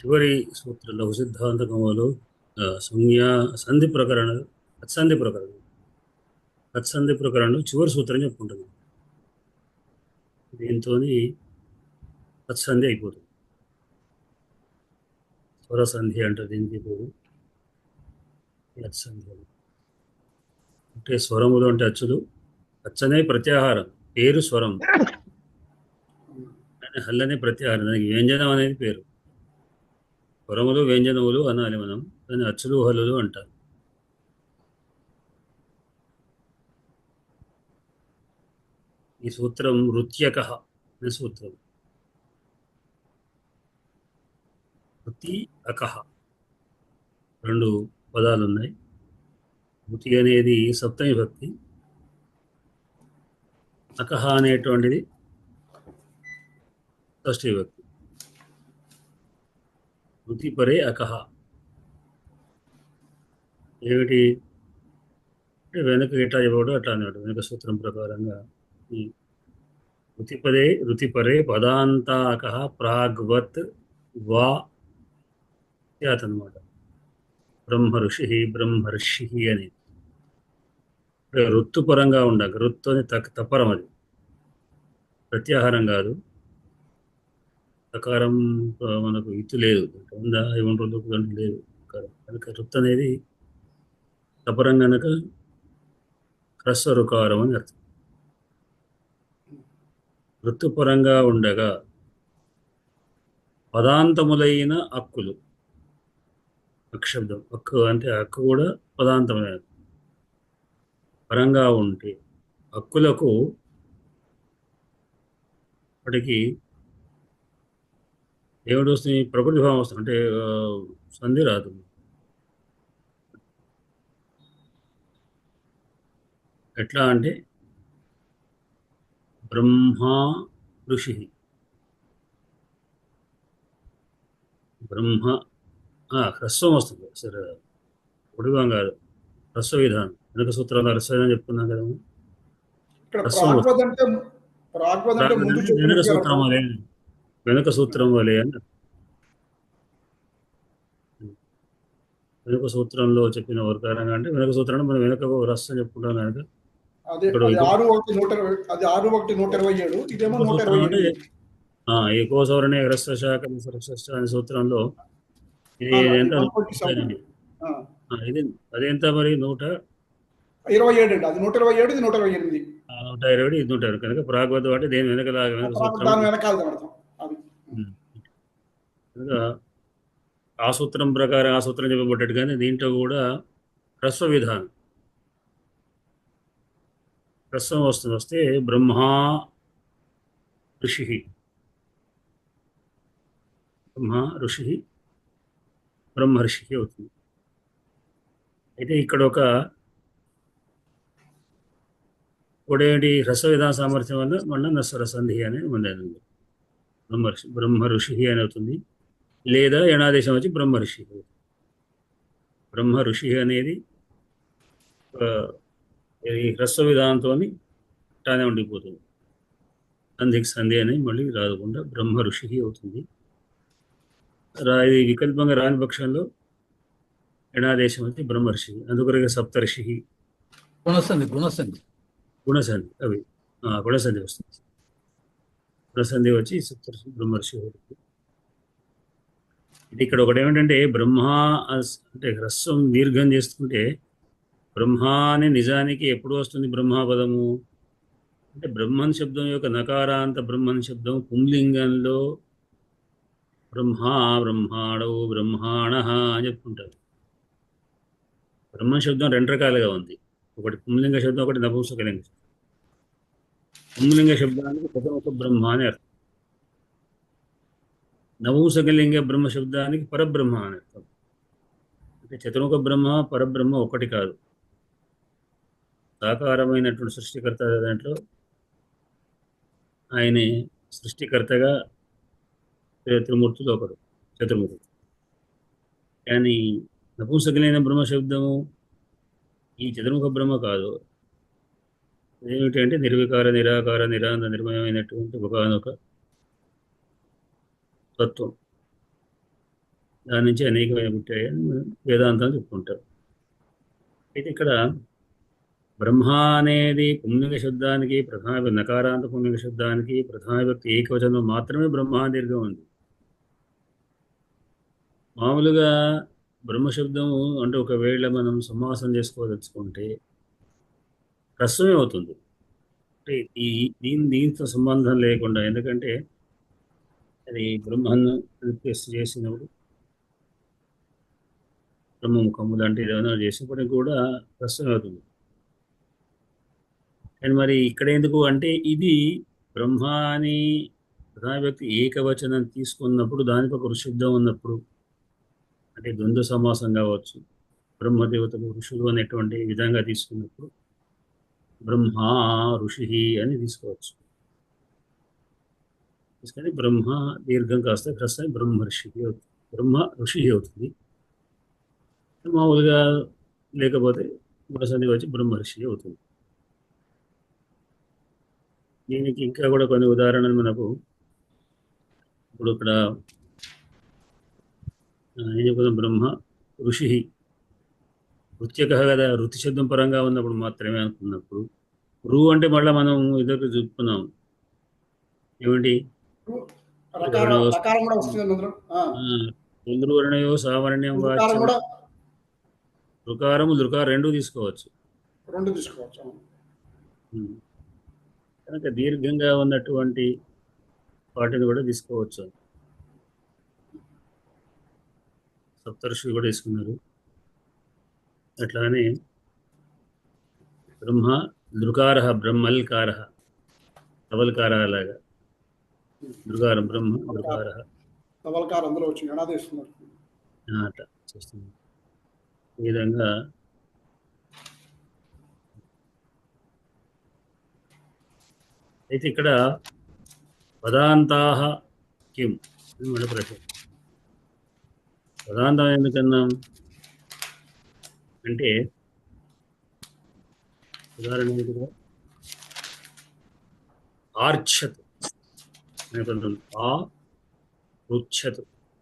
చివరి సూత్ర లఘు సిద్ధాంతకములో సంజ్ఞా సంధి ప్రకరణ తత్సంధి ప్రకరణలో చివరి సూత్రం చెప్పుకుంటుంది. దీంతో తత్సంధి అయిపోతుంది. స్వరసంధి అంటారు దీనికి ఇప్పుడు. తత్సంధి అంటే స్వరములు అంటే అచ్చులు, అచ్చనే ప్రత్యాహారం, పేరు స్వరం, హల్లనే ప్రత్యాహారం, దానికి వ్యంజనం అనేది పేరు. స్వరములు వ్యంజనములు అనాలి మనం, దాన్ని అచ్చులు హల్లులు అంటారు. ఈ సూత్రం రుత్యక అనే సూత్రం. రుతి అకహ రెండు పదాలు ఉన్నాయి. రుతి అనేది సప్తమి భక్తి, అకహ అనేటువంటిది షష్ఠీ భక్తి. రుతి పరే అకహ ఏమిటి అంటే వెనక ఎట్లా చెప్పడం అట్లా అన్నాడు. వెనక సూత్రం ప్రకారంగా ఈ రుతిపరే పదాంతాకః ప్రాగ్వత్ వా అనమాట. బ్రహ్మర్షి అని ఋత్తుపరంగా ఉండాలి. ఋత్తు అని తపరం, అది ప్రత్యాహారం కాదు. సకారం మనకు ఇత్తు లేదు, ఉందా ఏమంటారు దాంట్లో లేదు. కనుక ఋత్ అనేది తపరం కనుక హ్రస్వ రుకారం అని అర్థం. ఋతుపరంగా ఉండగా పదాంతములైన అక్కులు, అక్షబ్దం, అక్కు అంటే అక్కు కూడా పదాంతమైన పరంగా ఉంటే హక్కులకు వాటికి దేవుడు వస్తుంది, ప్రకృతి భావం వస్తుంది, అంటే సంధి రాదు. ఎట్లా అంటే బ్రహ్మ ఋషి, బ్రహ్మ హ్రస్వం వస్తుంది. సరే, పొడిభావం కాదు, హ్రస్వ విధానం. వెనుక సూత్రాలు హ్రస్వ విధానం చెప్పుకున్నాం కదా. వెనుక సూత్రం వలె అని. వెనుక సూత్రంలో చెప్పిన ప్రకారంగా అంటే వెనుక సూత్రాన్ని మనం వెనుక హ్రస్వం చెప్పుకుంటాం కనుక ఏకో సౌరణే హ్రస్వ శాఖ అనే సూత్రంలో ఇది ఎంత, ఇది అదెంత మరి 127 అండి. అది 127, ఇది 128. 120, ఇది 120 కనుక ప్రాగ్వత్ అంటే దేని వెనకాల ఆ సూత్రం ప్రకారం ఆ సూత్రం చెప్పబడ్డట్టు, కానీ దీంట్లో కూడా హ్రస్వ విధానం, హ్రస్వం వస్తే బ్రహ్మ ఋషి బ్రహ్మర్షి అవుతుంది. అయితే ఇక్కడ ఒకటేంటి, హ్రస్వ విధాన సామర్థ్యం వల్ల మన నస్వర సంధి అనేది ఉండేది. బ్రహ్మ ఋషి అని అవుతుంది, లేదా యణాదేశం వచ్చి బ్రహ్మర్షి. బ్రహ్మ ఋషి అనేది హ్రస్వ విధానంతో తానే ఉండిపోతుంది. సంధికి సంధి అని మళ్ళీ రాకుండా బ్రహ్మ ఋషి అవుతుంది. ఇది వికల్పంగా రాని పక్షంలో యణాదేశం వచ్చి బ్రహ్మర్షి. అందుకొరగా సప్తర్షి, గుణసంధి అవి గుణసంధి వస్తుంది. గుణసంధి వచ్చి సప్తర్షి బ్రహ్మర్షి అవుతుంది. ఇది ఇక్కడ ఒకటేమిటంటే బ్రహ్మ అంటే హ్రస్వం దీర్ఘం చేసుకుంటే బ్రహ్మ అని నిజానికి ఎప్పుడు వస్తుంది బ్రహ్మపదము అంటే బ్రహ్మన్ శబ్దం యొక్క నకారాంత బ్రహ్మన్ శబ్దం పుంలింగంలో బ్రహ్మాడవు బ్రహ్మాణ అని చెప్పుకుంటారు. బ్రహ్మ శబ్దం రెండు రకాలుగా ఉంది, ఒకటి పుంలింగ శబ్దం, ఒకటి నపుంసకలింగ శబ్దం. పుంలింగ శబ్దానికి ప్రథమ బ్రహ్మ అని అర్థం, నపుంసకలింగ బ్రహ్మ శబ్దానికి పరబ్రహ్మ అని అర్థం. అంటే చతుర్ముఖ బ్రహ్మ పరబ్రహ్మ ఒకటి కాదు. సాకారమైనటువంటి సృష్టికర్త దాంట్లో ఆయనే సృష్టికర్తగా త్రిమూర్తులు ఒకడు, చతుర్ముఖుడు. కానీ నపుంసకలైన బ్రహ్మ శబ్దము ఈ చతుర్ముఖ బ్రహ్మ కాదు. ఏమిటంటే నిర్వికార నిరాకార నిరాంత నిర్మయమైనటువంటి ఒకనొక తత్వం. దాని నుంచి అనేకమైన పుట్టాయని వేదాంతం చెప్పుకుంటారు. అయితే ఇక్కడ బ్రహ్మ అనేది పుంలింగ శబ్దానికి ప్రధాన నకారాంత పుంలింగ శబ్దానికి ప్రధాన వ్యక్తి ఏకవచనం మాత్రమే బ్రహ్మ దీర్ఘం ఉంది. మామూలుగా బ్రహ్మశబ్దము అంటే ఒకవేళ మనం సమాసం చేసుకోదలుచుకుంటే హ్రస్వమే అవుతుంది. అంటే దీంతో సంబంధం లేకుండా, ఎందుకంటే అది బ్రహ్మను రిప్లేస్ చేసినప్పుడు బ్రహ్మముఖము లాంటి ఏదైనా చేసినప్పటికీ కూడా హ్రస్వమే అవుతుంది. అండ్ మరి ఇక్కడ ఎందుకు అంటే ఇది బ్రహ్మ అని ప్రధాన వ్యక్తి ఏకవచనం తీసుకున్నప్పుడు దానికి ఒక ఋషిశబ్దం ఉన్నప్పుడు, అంటే ద్వంద్వ సమాసం కావచ్చు, బ్రహ్మదేవతలు ఋషులు అనేటువంటి విధంగా తీసుకున్నప్పుడు బ్రహ్మ ఋషి అని తీసుకోవచ్చు. కానీ బ్రహ్మ దీర్ఘం కాస్త హ్రస్వం బ్రహ్మర్షి అవుతుంది, బ్రహ్మ ఋషి అవుతుంది. మామూలుగా లేకపోతే సంధి వచ్చి బ్రహ్మర్షి అవుతుంది. దీనికి ఇంకా కూడా కొన్ని ఉదాహరణలు మనకు ఇప్పుడు ఇక్కడ ఏం చెప్పుకుందాం, బ్రహ్మ ఋషి ఋత్యక కదా, ఋతి శబ్దం పరంగా ఉన్నప్పుడు మాత్రమే అనుకున్నప్పుడు రు అంటే మళ్ళీ మనం ఇద్దరు చెప్పుకున్నాం ఏమిటి రకారం కూడా వస్తుంది అందులో. చంద్రవర్ణయో సావర్ణ్యం వాచ్యం కూడా రుకారము ధృకారం రెండు తీసుకోవచ్చు. కనుక దీర్ఘంగా ఉన్నటువంటి వాటిని కూడా తీసుకోవచ్చు. సప్తర్షులు కూడా తీసుకున్నారు. అట్లానే బ్రహ్మ దృకార బ్రహ్మల్కార అవల్కార లాగా దృకారం బ్రహ్మ దృకార అందులో వచ్చి అట్లా చేస్తుంది. ఈ విధంగా అయితే ఇక్కడ పదాంతాః కిం మన ప్రశ్న. పదాంతం ఎందుకన్నాం అంటే ఉదాహరణ ఏంటిగా ఆర్ఛత్ అనేటువంటి ఆ రుచ్ఛత్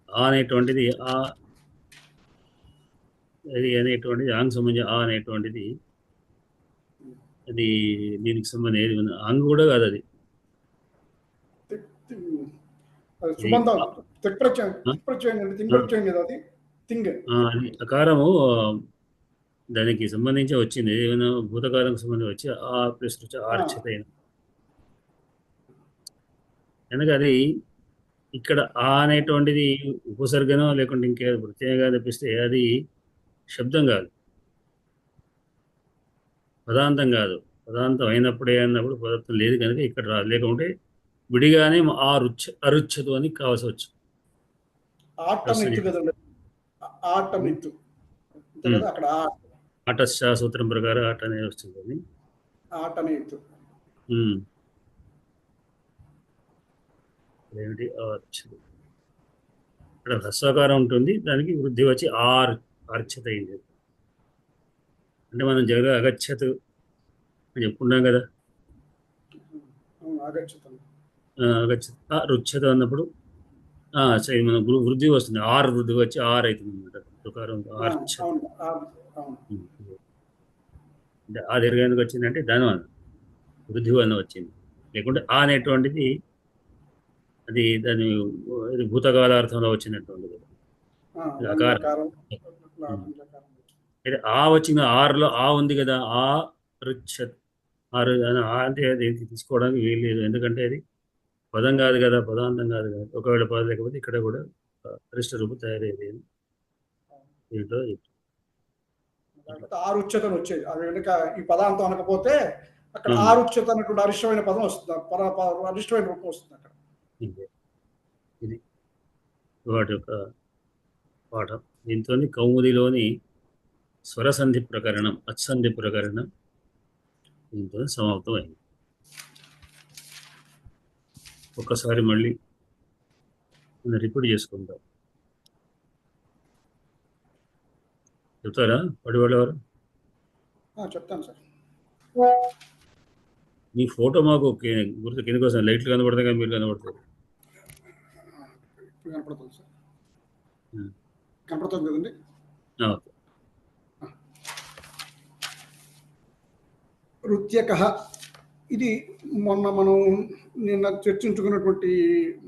అనేటువంటిది అది అనేటువంటిది ఆంగ్ సంబంధించి అనేటువంటిది అది దీనికి సంబంధం ఏది ఉంది, ఆంగ్ కూడా కాదు, అది అకారము దానికి సంబంధించి వచ్చింది, ఏమైనా భూతకాలకు సంబంధించి వచ్చి ఆ ప్లస్ వచ్చి ఆర్ఛత అయిన. కనుక అది ఇక్కడ అనేటువంటిది ఉపసర్గనో లేకుంటే ఇంకే ప్రత్యయంగా తెప్పిస్తే అది శబ్దం కాదు, పదాంతం కాదు. పదాంతం అయినప్పుడే అన్నప్పుడు పదార్థం లేదు కనుక ఇక్కడ రాదు. లేకుంటే విడిగానే అరుచ్చదు అని కావాల్సి వచ్చు. ఆటశా సూత్రం ప్రకారం ఆట అనేది వస్తుంది. ఏమిటి ఇక్కడ హ్రస్వకారం ఉంటుంది, దానికి వృద్ధి వచ్చి ఆర్ఛత అయింది. అంటే మనం జగ అగచ్చత్ అని చెప్పుకున్నాం కదా, రుచ్ఛత అన్నప్పుడు మన వృద్ధి వస్తుంది, వృద్ధి వచ్చి అవుతుంది అనమాట. ప్రకారం అంటే ఆ దీర్ఘం ఎందుకు వచ్చిందంటే దాని వృద్ధి వల్ల వచ్చింది. లేకుంటే అనేటువంటిది అది దాని భూతకాలార్థంలో వచ్చినటువంటిది. వచ్చిన ఆరులో ఉంది కదా, రుచ్ఛత్ అంటే అది తీసుకోవడానికి వీలు లేదు, ఎందుకంటే అది పదం కాదు కదా, పదాంతం కాదు కదా. ఒకవేళ పదం లేకపోతే ఇక్కడ కూడా పరిష్ట రూపం తయారయ్యేది. దీంట్లో ఆరుచ్ఛతను వచ్చేది, అది వెనుక ఈ పదాంతం అనకపోతే అక్కడ ఆరుచ్ఛత అనేటువంటి అరిష్టమైన పదం వస్తుంది, అరిష్టమైన రూపం వస్తుంది అక్కడ. ఇది వాటి యొక్క పాఠం. దీంతో కౌముదిలోని స్వరసంధి ప్రకరణం, అత్సంధి ప్రకరణం దీంతో సమాప్తం అయింది. ఒక్కసారి మళ్ళీ రిపీట్ చేసుకుంటాం. చెప్తారా పడివాళ్ళెవరు? చెప్తాను సార్. మీ ఫోటో మాకు గుర్తు కింద కోసం లైట్లు కనబడతాయి కానీ మీరు కనబడతారు. కనపడుతుంది కదండి. ఓకే. రుత్యకః ఇది మొన్న మనం నిన్న చర్చించుకున్నటువంటి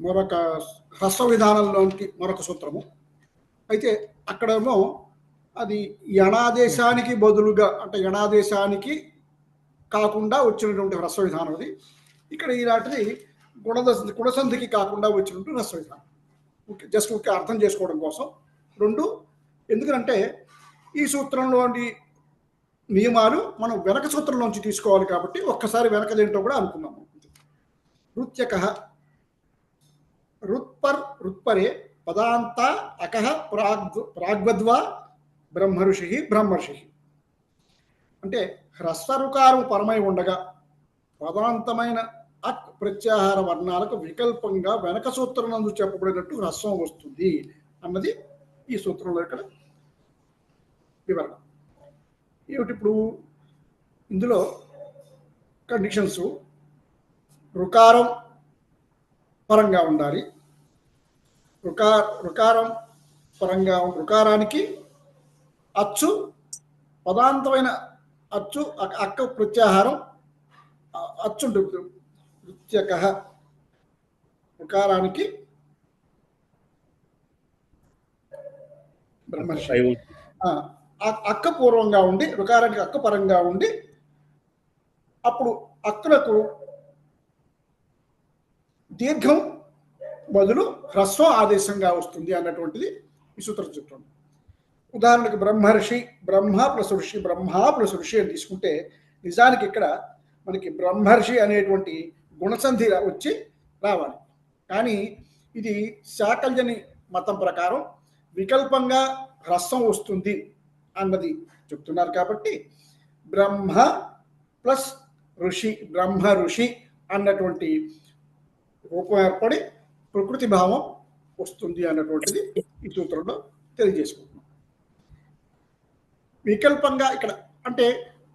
మరొక హ్రస్వ విధానంలోనికి మరొక సూత్రము. అయితే అక్కడేమో అది యణాదేశానికి బదులుగా, అంటే యణాదేశానికి కాకుండా వచ్చినటువంటి హ్రస్వ విధానం అది. ఇక్కడ ఈనాటిది గుణసంధికి కాకుండా వచ్చినటువంటి హ్రస్వ విధానం. ఓకే, జస్ట్ ఓకే అర్థం చేసుకోవడం కోసం రెండు. ఎందుకంటే ఈ సూత్రంలోని నియమాలు మనం వెనక సూత్రంలోంచి తీసుకోవాలి కాబట్టి ఒక్కసారి వెనకదేంటో కూడా అనుకున్నాము. రుత్యకః రుత్పరే పదాంత అకః ప్రాగ్వద్వా బ్రహ్మఋషి బ్రహ్మర్షి. అంటే హ్రస్వరుకారం పరమై ఉండగా పదాంతమైన అక్ ప్రత్యాహార వర్ణాలకు వికల్పంగా వెనక సూత్రం నందు చెప్పబడినట్టు హ్రస్వం వస్తుంది అన్నది ఈ సూత్రంలో ఇక్కడ వివరణ. ఏమిటి ఇప్పుడు ఇందులో కండిషన్స్? రుకారం పరంగా ఉండాలి. రుకారం పరంగా రుకారానికి అచ్చు పదాంతమైన అచ్చు అక్క ప్రత్యాహారం అచ్చు ఉంటుంది. రుత్యకః రుకారానికి బ్రహ్మర్షి అక్క పూర్వంగా ఉండి, రుకారానికి అక్క పరంగా ఉండి, అప్పుడు అక్కులకు దీర్ఘం బదులు హ్రస్వం ఆదేశంగా వస్తుంది అన్నటువంటిది ఈ సూత్రం చెప్తుంది. ఉదాహరణకు బ్రహ్మర్షి, బ్రహ్మ ప్లస్ ఋషి, బ్రహ్మ ప్లస్ ఋషి అని తీసుకుంటే నిజానికి ఇక్కడ మనకి బ్రహ్మర్షి అనేటువంటి గుణసంధి వచ్చి రావాలి. కానీ ఇది శాకల్యని మతం ప్రకారం వికల్పంగా హ్రస్వం వస్తుంది అన్నది చెప్తున్నారు కాబట్టి బ్రహ్మ ప్లస్ ఋషి, బ్రహ్మ ఋషి అన్నటువంటి రూపం ఏర్పడి ప్రకృతి భావం వస్తుంది అన్నటువంటిది ఈ సూత్రంలో తెలియజేసుకుంటున్నాం. వికల్పంగా ఇక్కడ అంటే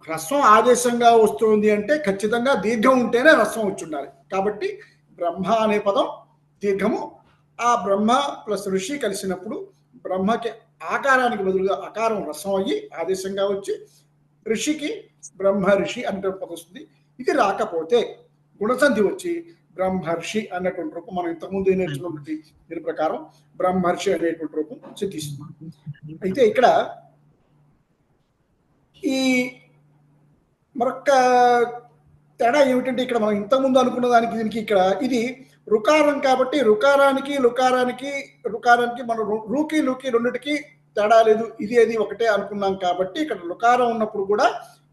హ్రస్వం ఆదేశంగా వస్తుంది అంటే ఖచ్చితంగా దీర్ఘం ఉంటేనే హ్రస్వం వచ్చి ఉండాలి. కాబట్టి బ్రహ్మ అనే పదం దీర్ఘము. ఆ బ్రహ్మ ప్లస్ ఋషి కలిసినప్పుడు బ్రహ్మకి ఆకారానికి బదులుగా అకారం హ్రస్వం అయ్యి ఆదేశంగా వచ్చి ఋషికి బ్రహ్మ ఋషి అనేటువంటి పదం వస్తుంది. ఇది రాకపోతే గుణసంధి వచ్చి బ్రహ్మర్షి అనేటువంటి రూపం మనం ఇంతకుముందు నేర్చుకున్నటువంటి దీని ప్రకారం బ్రహ్మర్షి అనేటువంటి రూపం సిద్ధిస్తుంది. అయితే ఇక్కడ ఈ మరొక తేడా ఏమిటంటే ఇక్కడ మనం ఇంతకుముందు అనుకున్న దానికి దీనికి ఇక్కడ ఇది రుకారం కాబట్టి రుకారానికి మనం రూకి లూకి రెండిటికి తేడా లేదు, ఇది అది ఒకటే అనుకున్నాం కాబట్టి ఇక్కడ రుకారం ఉన్నప్పుడు కూడా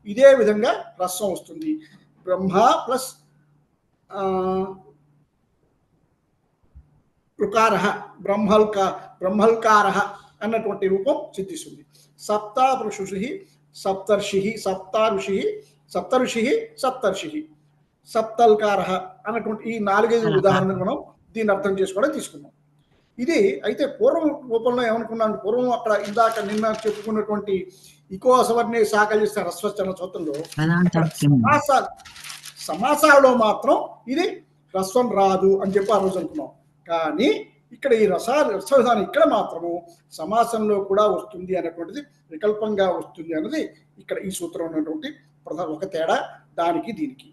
ఇదే విధంగా హ్రస్వం వస్తుంది. బ్రహ్మ ప్లస్ రుకార బ్రహ్మల్కార అన్నటువంటి రూపం సిద్ధిస్తుంది. సప్తాఋషి సప్తర్షి సప్తాఋషి సప్తల్కార అన్నటువంటి ఈ 4-5 ఉదాహరణలు మనం దీన్ని అర్థం చేసుకోవడం తీసుకున్నాం. ఇది అయితే పూర్వం రూపంలో ఏమనుకున్నాను, పూర్వం అక్కడ ఇందాక నిన్న చెప్పుకున్నటువంటి ఇకోసవర్ణి సాకలిస్తే హ్రస్వచన సూత్రంలో సమాసాలలో మాత్రం ఇది హ్రస్వం రాదు అని చెప్పి ఆ రోజు అనుకున్నాం. కానీ ఇక్కడ ఈ హ్రస్వ విధానం ఇక్కడ మాత్రము సమాసంలో కూడా వస్తుంది అనేటువంటిది, వికల్పంగా వస్తుంది అన్నది ఇక్కడ ఈ సూత్రం ఉన్నటువంటి ప్రధాన ఒక తేడా దానికి దీనికి.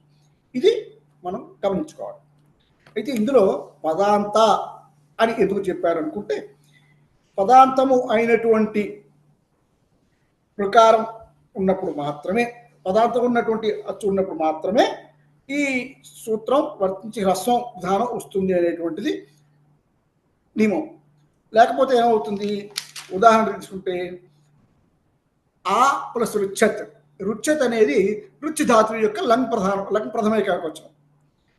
ఇది మనం గమనించుకోవాలి. అయితే ఇందులో పదాంత అని ఎందుకు చెప్పారనుకుంటే పదాంతము అయినటువంటి ప్రకారం ఉన్నప్పుడు మాత్రమే, పదాంతం ఉన్నటువంటి అచ్చు ఉన్నప్పుడు మాత్రమే ఈ సూత్రం వర్తించి హ్రస్వం విధానం వస్తుంది అనేటువంటిది నియమం. లేకపోతే ఏమవుతుంది, ఉదాహరణ తీసుకుంటే ఆ ప్లస్ రుచ్యత్ అనేది రుచి ధాతువు యొక్క లంగ్ ప్రథమైక వచనం.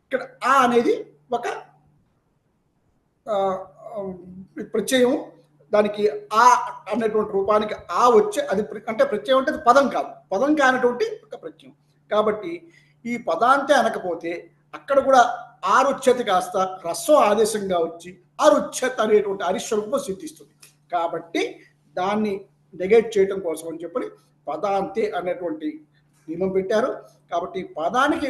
ఇక్కడ ఆ అనేది ఒక ప్రత్యయం, దానికి ఆ అనేటువంటి రూపానికి ఆ వచ్చే అది అంటే ప్రత్యయం అంటే పదం కాదు, పదం కానటువంటి ఒక ప్రత్యయం. కాబట్టి ఈ పదాంతే అనకపోతే అక్కడ కూడా ఆరుచ్యత కాస్త హ్రస్వం ఆదేశంగా వచ్చి అరుచ్యత్ అనేటువంటి అరిస్వరూపం సిద్ధిస్తుంది. కాబట్టి దాన్ని నెగెట్ చేయడం కోసం అని చెప్పని పదాంతే అనేటువంటి నియమం పెట్టారు. కాబట్టి పదానికి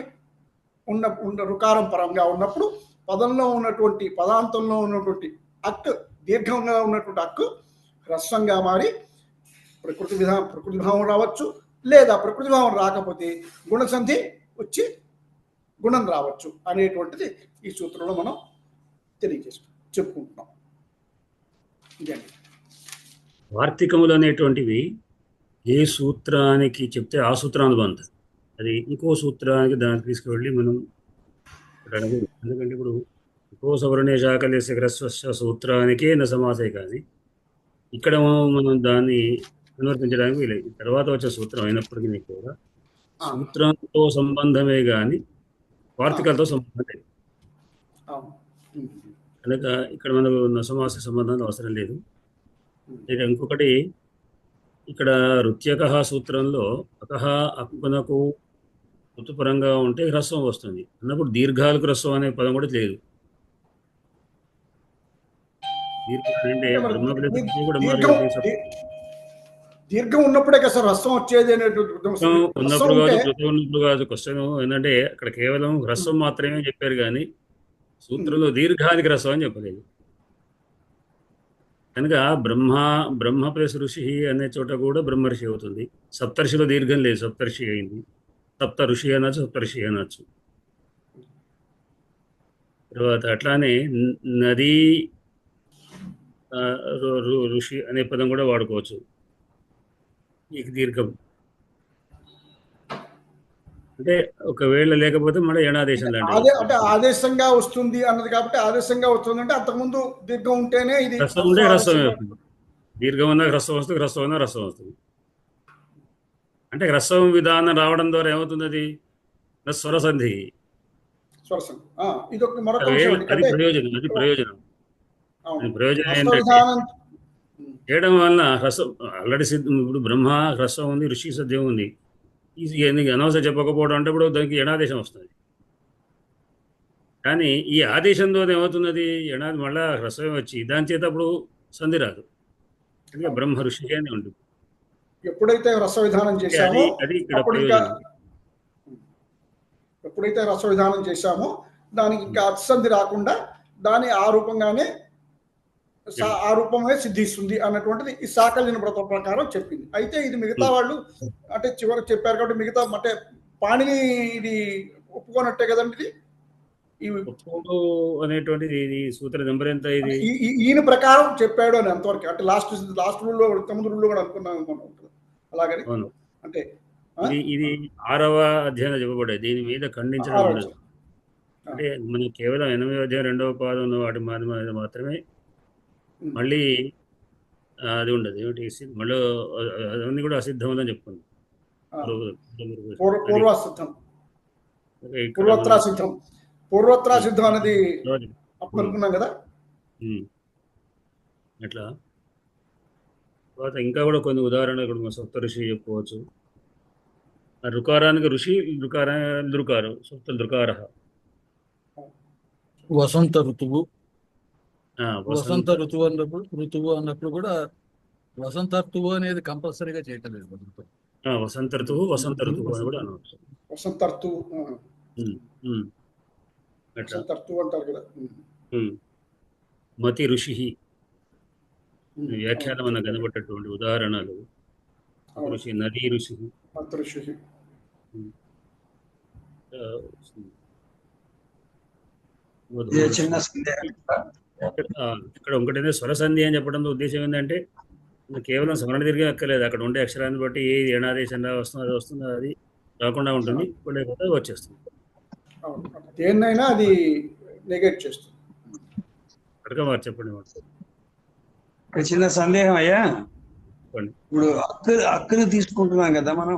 ఉన్న రుకారం పరంగా ఉన్నప్పుడు పదంలో ఉన్నటువంటి పదాంతంలో ఉన్నటువంటి అక్కు దీర్ఘంగా ఉన్నటువంటి అక్కు హ్రస్వంగా మారి ప్రకృతి భావం రావచ్చు, లేదా ప్రకృతి భావం రాకపోతే గుణసంధి వచ్చి గుణం రావచ్చు అనేటువంటిది ఈ సూత్రంలో మనం చెప్పుకుంటున్నాం. ఇదండి. వార్తికములు అనేటువంటివి ఏ సూత్రానికి చెప్తే ఆ సూత్రానుబంధం, అది ఇంకో సూత్రానికి దాన్ని తీసుకువెళ్ళి మనం ఎందుకంటే ఇప్పుడు ఇంకో సవర్ణే శాకలేశ గ్రస్వ సూత్రానికే నా సమాసే, కానీ ఇక్కడ మనం దాన్ని అనువర్తించడానికి వీలేదు. తర్వాత వచ్చే సూత్రం అయినప్పటికీ కూడా సూత్రంతో సంబంధమే కానీ వార్తికాలతో సంబంధం లేదు కనుక ఇక్కడ మనకు నసమాస సంబంధాలు అవసరం లేదు. ఇక ఇంకొకటి, ఇక్కడ రుత్యక సూత్రంలో అతః అక్కునకు ఋతుపరంగా ఉంటే హ్రస్వం వస్తుంది అన్నప్పుడు దీర్ఘాలకు హ్రస్వం అనే పదం కూడా లేదు. దీర్ఘం ఉన్నప్పుడే కదా సార్ హ్రస్వం వచ్చేది ఉన్నప్పుడు కాదు. క్వశ్చన్ ఏంటంటే అక్కడ కేవలం హ్రస్వం మాత్రమే చెప్పారు, కానీ సూత్రంలో దీర్ఘానికి హ్రస్వం అని చెప్పలేదు. కనుక బ్రహ్మ ప్లస్ ఋషి అనే చోట కూడా బ్రహ్మర్షి అవుతుంది. సప్తర్షిలో దీర్ఘం లేదు, సప్తర్షి అయింది. సప్త ఋషి అనొచ్చు, సప్తర్షి అనొచ్చు. తర్వాత అట్లానే నదీ ఋషి అనే పదం కూడా వాడుకోవచ్చు. ఈ దీర్ఘం అంటే ఒకవేళ లేకపోతే మళ్ళీ ఏనాదేశం లాంటి అంటే ఆదేశంగా వస్తుంది అన్నది, కాబట్టి ఆదేశంగా వస్తుంది అంటే అంతకుముందు దీర్ఘం ఉంటేనే ఇది హ్రస్వం ఉంటే హ్రస్వమే వస్తుంది. దీర్ఘం ఉన్న హ్రస్వం వస్తుంది, హ్రస్వం ఉన్న హ్రస్వం వస్తుంది. అంటే హ్రస్వం విధానం రావడం ద్వారా ఏమవుతుంది, అది స్వరసంధి. అది ప్రయోజనం ఏంటంటే చేయడం వలన హ్రస్వం ఆల్రెడీ ఇప్పుడు బ్రహ్మ హ్రస్వం ఉంది, ఋషి సద్యం ఉంది. అనవసరం చెప్పకపోవడం అంటే ఇప్పుడు దానికి ఎణాదేశం వస్తుంది. కానీ ఈ ఆదేశంతో ఏమవుతున్నది, ఎణాది మళ్ళా హ్రస్వం వచ్చి దాని చేత అప్పుడు సంధి రాదు. అందుకే బ్రహ్మ ఋషి అని ఉంటుంది. ఎప్పుడైతే రస విధానం చేశామో దానికి ఇంకా అత్సంధి రాకుండా దాని ఆ రూపంగా సిద్ధిస్తుంది అన్నటువంటిది ఈ సాకల్యన వ్రతం ప్రకారం చెప్పింది. అయితే ఇది మిగతా వాళ్ళు అంటే చివరికి చెప్పారు కాబట్టి మిగతా అంటే పాణిని ఇది ఒప్పుకోనట్టే కదండి. ఇది అనేటువంటిది సూత్ర నెంబర్ ఎంత, ఇది ఈయన ప్రకారం చెప్పాడు అని అంతవరకు. అంటే లాస్ట్ రూల్లో తొమ్మిది రూల్లో కూడా అనుకున్నాం అలాగని. అంటే ఇది 6వ అధ్యాయంలో చెప్పబడ్డాయి. దీని మీద ఖండించడం ఉండదు. అంటే మనం కేవలం 8వ అధ్యాయం 2వ పాదం వాటి మాత్రమే మళ్ళీ అది ఉండదు. ఏమిటి మళ్ళీ అవన్నీ కూడా అసిద్ధం ఉందని చెప్పుకుంది. పూర్వత్రా సిద్ధం అనేది అనుకున్నాం కదా. అట్లా తర్వాత ఇంకా కూడా కొన్ని ఉదాహరణలు కూడా సప్త ఋషి చెప్పుకోవచ్చు. రుకారానికి ఋషి, దృకారు, సప్త దృకార. వసంత ఋతువు అన్నప్పుడు కూడా వసంత ఋతువు అనేది కంపల్సరీగా చేయటలేదు. వసంత ఋతువు అని కూడా అనవచ్చు. వసంత ఋతువు అంటారు కదా. మతి ఋషి వ్యాఖ్యానం అన్న కనబట్టేటువంటి ఉదాహరణలు ఋషి, నదీ ఋషి, ఇక్కడ ఒకటైతే స్వరసంధి అని చెప్పడంలో ఉద్దేశం ఏంటంటే కేవలం స్మరణ తిరిగి అక్కర్లేదు. అక్కడ ఉండే అక్షరాన్ని బట్టి ఏ ఏనాదేశంగా వస్తుందో అది వస్తుందో, అది రాకుండా ఉంటుంది, లేకపోతే వచ్చేస్తుంది. దేన్నైనా అది నెగెట్ చేస్తుంది. చెప్పండి. చిన్న సందేహం అయ్యా, ఇప్పుడు అక్కులు తీసుకుంటున్నాం కదా మనం.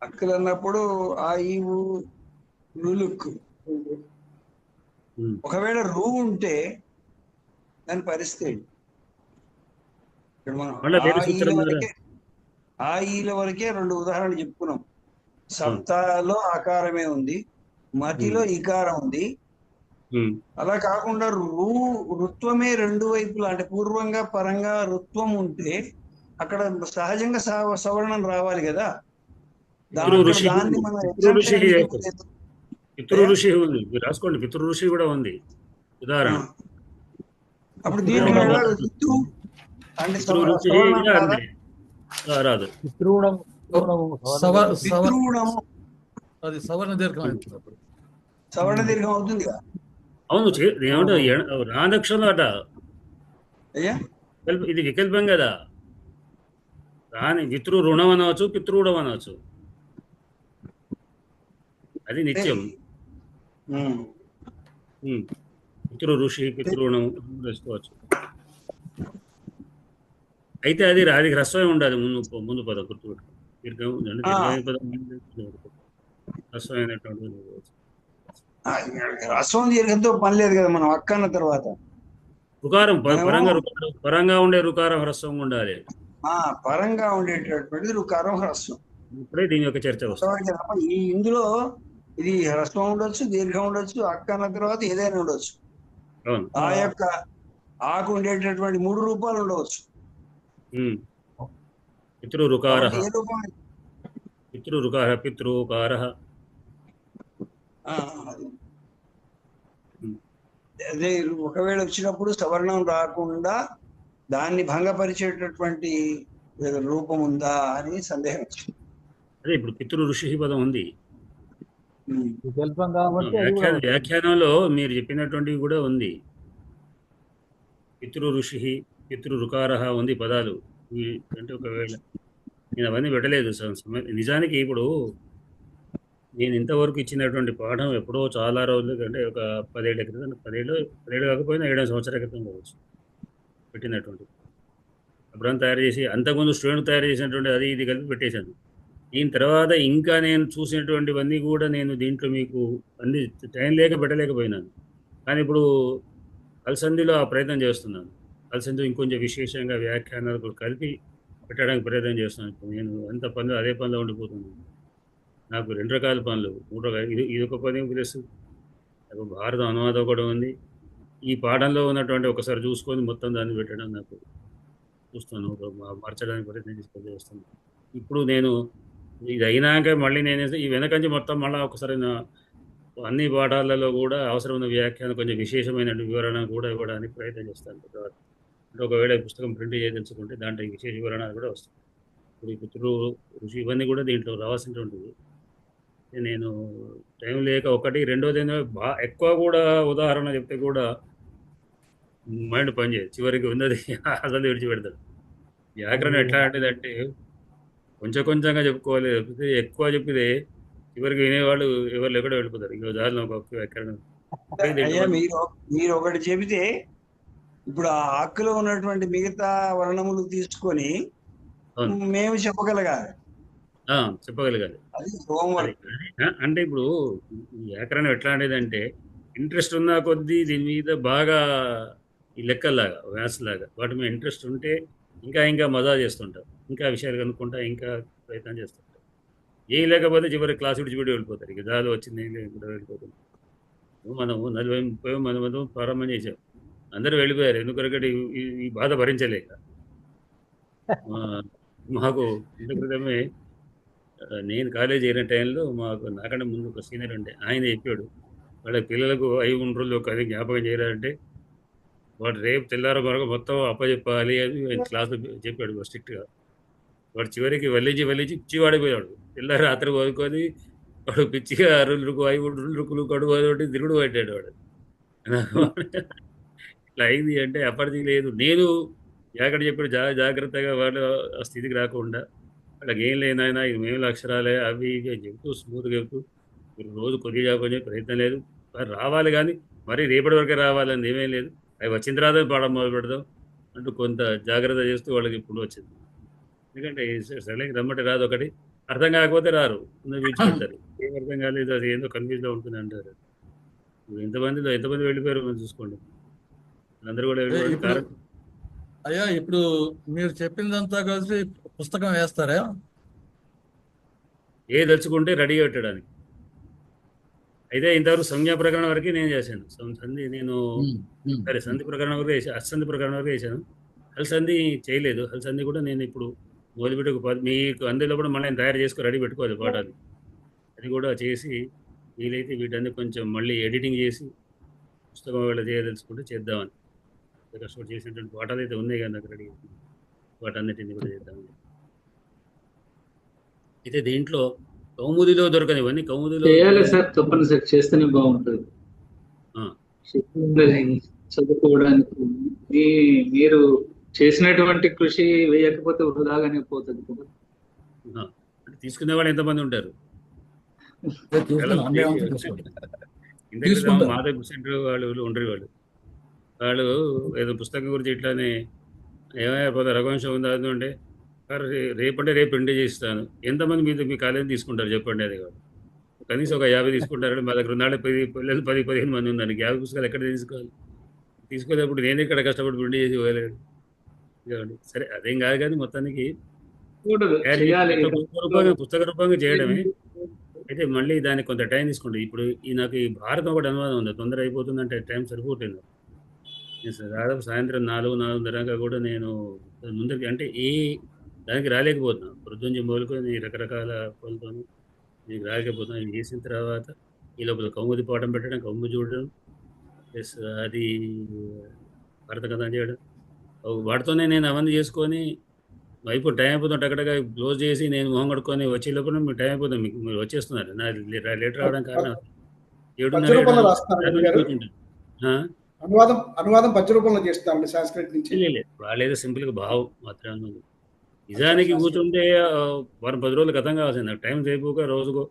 అక్కులు అన్నప్పుడు ఆ ఈవు లుక్, ఒకవేళ రూ ఉంటే దాని పరిస్థితి ఇక్కడ మనం ఆ ఈల వరకే 2 ఉదాహరణలు చెప్పుకున్నాం. సప్తాలో ఆకారమే ఉంది, మతిలో ఈకారం ఉంది. అలా కాకుండా రుత్వమే 2 వైపులా, అంటే పూర్వంగా పరంగా రుత్వం ఉంటే అక్కడ సహజంగా సవర్ణం రావాలి కదా. దాన్ని మనం పితృ ఋషి ఉంది, రాసుకోండి. పితృ ఋషి కూడా ఉంది ఉదాహరణ. అప్పుడు దీన్ని అంటే పితృరుచి సవర్ణం కాదా? అంటే రాదు. పితృగుణం పితృగుణము అది సవర్ణ దీర్ఘం అవుతుంది అప్పుడు. సవర్ణ దీర్ఘం అవుతుంది కదా అవును ఏమంటే రానక్షరం అట అయ్యా. ఇది వికల్పం కదా. రాని పితృ రుణం అనవచ్చు, పితృగుణం అనవచ్చు. అది నిత్యం. పితృ ఋషి, పితృణం వేసుకోవచ్చు. అయితే అది హ్రస్వమే ఉండాలి ముందు పదం గుర్తుపెట్టు. దీర్ఘం పదం హ్రస్వమైనటువంటి రసం దీర్ఘంతో పని లేదు కదా మనం అక్కన్న తర్వాత. రుకారం పరంగా ఉండే రుకారం హ్రస్వంగా ఉండాలి. పరంగా ఉండేటటువంటిది రుకారం హ్రస్వం. ఇప్పుడే దీని యొక్క చర్చ వస్తుంది. ఇందులో ఇది హ్రస్వం ఉండొచ్చు, దీర్ఘం ఉండొచ్చు, అక్కన్న తర్వాత ఏదైనా ఉండొచ్చు. ఆ యొక్క ఆకు ఉండేటటువంటి 3 రూపాలు ఉండవచ్చు. పితృరుకార, పితృరుకార, పితృకార. అదే ఒకవేళ వచ్చినప్పుడు సవర్ణం రాకుండా దాన్ని భంగపరిచేటటువంటి రూపం ఉందా అని సందేహం వచ్చింది. అదే ఇప్పుడు పితృ ఋషి పదం ఉంది. వికల్పం కాబట్టి వ్యాఖ్యానంలో మీరు చెప్పినటువంటివి కూడా ఉంది. పితృ ఋషి, పితృ రుకార ఉంది పదాలు. అంటే ఒకవేళ నేను అవన్నీ పెట్టలేదు. నిజానికి ఇప్పుడు నేను ఇంతవరకు ఇచ్చినటువంటి పాఠం ఎప్పుడో చాలా రోజులు కంటే ఒక 10 ఏళ్ల క్రితం, 10 ఏళ్ళు కాకపోయినా 7 సంవత్సరాల క్రితం కావచ్చు పెట్టినటువంటి. అప్పుడంతా తయారు చేసి అంతకుముందు స్టూడెంట్ తయారు చేసినటువంటి అది ఇది కలిపి పెట్టేశాను. దీని తర్వాత ఇంకా నేను చూసినటువంటివన్నీ కూడా నేను దీంట్లో మీకు అన్ని టైం లేక పెట్టలేకపోయినాను. కానీ ఇప్పుడు అలసంధిలో ఆ ప్రయత్నం చేస్తున్నాను. అలసంధి ఇంకొంచెం విశేషంగా వ్యాఖ్యానాలు కలిపి పెట్టడానికి ప్రయత్నం చేస్తున్నాను. ఇప్పుడు నేను ఎంత పనులు అదే పనిలో ఉండిపోతున్నాను. నాకు 2 రకాల పనులు, 3 రకాలు. ఇది ఒక పని ప్లస్ నాకు భారత అనువాదం కూడా ఉంది. ఈ పాఠంలో ఉన్నటువంటి ఒకసారి చూసుకొని మొత్తం దాన్ని పెట్టడం నాకు చూస్తాను, మార్చడానికి ప్రయత్నం చేస్తాను. ఇప్పుడు నేను ఇది అయినాక మళ్ళీ నేను ఈ వెనకంచి మొత్తం మళ్ళీ ఒకసారి అన్ని పాఠాలలో కూడా అవసరమైన వ్యాఖ్యానం కొంచెం విశేషమైన వివరణ కూడా ఇవ్వడానికి ప్రయత్నం చేస్తాను. అంటే ఒకవేళ పుస్తకం ప్రింట్ చేయదలుచుకుంటే దాంట్లో విశేష వివరణలు కూడా వస్తాయి. ఇప్పుడు ఈ పితృ ఋషి ఇవన్నీ కూడా దీంట్లో రావాల్సినటువంటివి. నేను టైం లేక ఒకటి, రెండోది ఎక్కువ కూడా ఉదాహరణ చెప్తే కూడా మైండ్ పనిచేయదు. చివరికి ఉన్నది అసలు విడిచిపెడతాడు. వ్యాకరణం ఎట్లా అంటే కొంచెం కొంచెంగా చెప్పుకోవాలి. లేకపోతే ఎక్కువ చెప్పితే చివరికి వినేవాళ్ళు ఎవరు లేకుండా వెళ్ళిపోతారు. ఇంకో దారిలో ఒక వ్యాకరణం. అయ్యా మీరు ఒకటి చెబితే ఇప్పుడు ఆ ఆకులో ఉన్నటువంటి మిగతా వర్ణములు తీసుకొని మేము చెప్పగలగాలి. అది హోంవర్క్. అంటే ఇప్పుడు వ్యాకరణం ఎట్లా అంటే ఇంట్రెస్ట్ ఉన్న కొద్దీ దీని మీద బాగా ఈ లెక్కల్లాగా, వ్యాస్ లాగా వాటి మీద ఇంట్రెస్ట్ ఉంటే ఇంకా మజా చేస్తుంటారు. ఇంకా విషయాలు కనుక్కుంటా ఇంకా ప్రయత్నం చేస్తుంటారు. ఏం లేకపోతే చివరి క్లాస్ విడిచిపెట్టి వెళ్ళిపోతారు. ఇక దాదాపు వచ్చింది కూడా వెళ్ళిపోతుంది. మనము 40-30 మంది ప్రారంభం చేశాం. అందరూ వెళ్ళిపోయారు. ఎందుకంటే ఈ బాధ భరించలేక. మాకు ఇంత క్రితమే నేను కాలేజ్ అయిన టైంలో నాకంటే ముందు ఒక సీనియర్ ఉండే ఆయన చెప్పాడు, వాళ్ళ పిల్లలకు 5 రోజులు ఒక అది జ్ఞాపకం చేయాలంటే వాడు రేపు తెల్లార వరకు మొత్తం అప్పచెప్పాలి అని క్లాస్లో చెప్పాడు స్ట్రిక్ట్గా. వాడు చివరికి వల్లించి పిచ్చివాడిపోయాడు. తెల్లారి రాత్రి వదుకొని వాడు పిచ్చిగా 5 రుకులు కడుపు అదొకటి తిరుగుడు పట్టాడు వాడు. ఇట్లా అయింది అంటే అప్పటిది లేదు. నేను ఎక్కడ చెప్పాడు జాగ్రత్తగా వాళ్ళు ఆ స్థితికి రాకుండా వాళ్ళకి ఏం లేనైనా ఇది మేము అక్షరాలే అవి ఇవి అని చెప్తూ స్మూత్గా చెప్తూ రోజు కొద్దిగా కొంచెం ప్రయత్నం లేదు. రావాలి కానీ మరీ రేపటి వరకే రావాలని ఏమేం లేదు. అవి వచ్చిన తర్వాత పాఠం మొదలు పెడదాం అంటూ కొంత జాగ్రత్త చేస్తూ వాళ్ళకి ఇప్పుడు వచ్చింది. ఎందుకంటే సడన్గా రమ్మంటే రాదు. ఒకటి అర్థం కాకపోతే రారు, విడిచిపెడతారు. ఏం అర్థం కాలేదు, అది ఏందో కన్ఫ్యూజ్లో ఉంటుంది అంటారు. ఎంతమంది వెళ్ళిపోయారు మనం చూసుకోండి. అందరూ కూడా వెళ్ళిపోయారు. అయ్యా ఇప్పుడు మీరు చెప్పిందంతా కలిసి పుస్తకం వేస్తారా? ఏ దలుచుకుంటే రెడీగా పెట్టడానికి. అయితే ఇంతవరకు సంజ్ఞా ప్రకరణం వరకు నేను చేశాను. సంధి నేను సరే సంధి ప్రకరణం వరకు వేసాను, అసంధి ప్రకరణం వరకు వేసాను. హల్సంధి చేయలేదు. హల్సంధి కూడా నేను ఇప్పుడు మొదలుపెట్టి మీకు అందులో కూడా మళ్ళీ తయారు చేసుకుని రెడీ పెట్టుకోవాలి పాఠాలు. అది కూడా చేసి వీలైతే వీటన్ని కొంచెం మళ్ళీ ఎడిటింగ్ చేసి పుస్తకం వేళ చేయదలుచుకుంటే చేద్దామని కష్టపడి చేసినటువంటి పాఠాలు అయితే ఉన్నాయి కదా నాకు రెడీ. వాటన్నిటిని కూడా చేద్దాం. అయితే దీంట్లో కౌముదిలో దొరకనివన్నీ కౌముదిలో చేయాలి సార్, తప్పనిసరి చేస్తేనే బాగుంటుంది. ఆ, చదువుకోవడానికి మీరు చేసినటువంటి కృషి వేయకపోతే వృధాగానే పోతుంది కదా. ఆ. అంటే తీసుకునే వాళ్ళు ఎంతమంది ఉంటారు? తీసుకున్నాం, అన్నీ అంతా తీసుకుంటాం. ఇంతకు తీసుకుంటారు. మా దగ్గర సెంటర్ వాళ్ళు ఉండరు. వాళ్ళు ఏదో పుస్తకం గురించి ఇట్లానే ఏమైపోతే రఘువంశం ఉందా అది ఉంటే రేపంటే రేపు ప్రింట్ చేయిస్తాను. ఎంతమంది మీ కాలేజీ తీసుకుంటారు చెప్పండి? అది కాదు, కనీసం ఒక 50 తీసుకుంటారు. మా దగ్గర ఉన్నాడే 10-15 మంది ఉన్నారు. 50 పుస్తకాలు ఎక్కడ తీసుకోవాలి? తీసుకోలేప్పుడు నేను ఇక్కడ కష్టపడి ప్రింట్ చేసి ఇవ్వలేదు. సరే అదేం కాదు, కానీ మొత్తానికి చేయాలి. పుస్తక రూపంగా చేయడమే. అయితే మళ్ళీ దానికి కొంత టైం తీసుకుంటుంది. ఇప్పుడు నాకు ఈ భారతం ఒకటి అనువాదం ఉంది, తొందర అయిపోతుందంటే టైం సరిపోతుంది. దాదాపు సాయంత్రం 4-4:30 కూడా నేను ముందరికి అంటే దానికి రాలేకపోతున్నాను. మృత్యుంజయం మొదలుకొని రకరకాల పనులతోని దీనికి రాలేకపోతున్నాను. ఇది చేసిన తర్వాత ఈ లోపల కౌముది పాఠం పెట్టడం, కౌముది చూడడం, ప్లస్ అది భారత కథ చేయడం, వాటితోనే నేను అవన్నీ చేసుకొని అయిపోయి టైం అయిపోతుంది. అక్కడగా క్లోజ్ చేసి నేను మొహం కడుక్కొని వచ్చే లోపల మీకు టైం అయిపోతుంది. మీరు వచ్చేస్తున్నారు. నా లేట్ రావడం కారణం 7:30 అనువాదం పద్య రూపంలో చేస్తారండి సంస్కృతి నుంచి. వాళ్ళేదో సింపుల్గా భావం మాత్రమే. నిజానికి కూర్చుంటే వారం 10 రోజులు కథం కావాల్సింది. నాకు టైం సరిపోక రోజుకు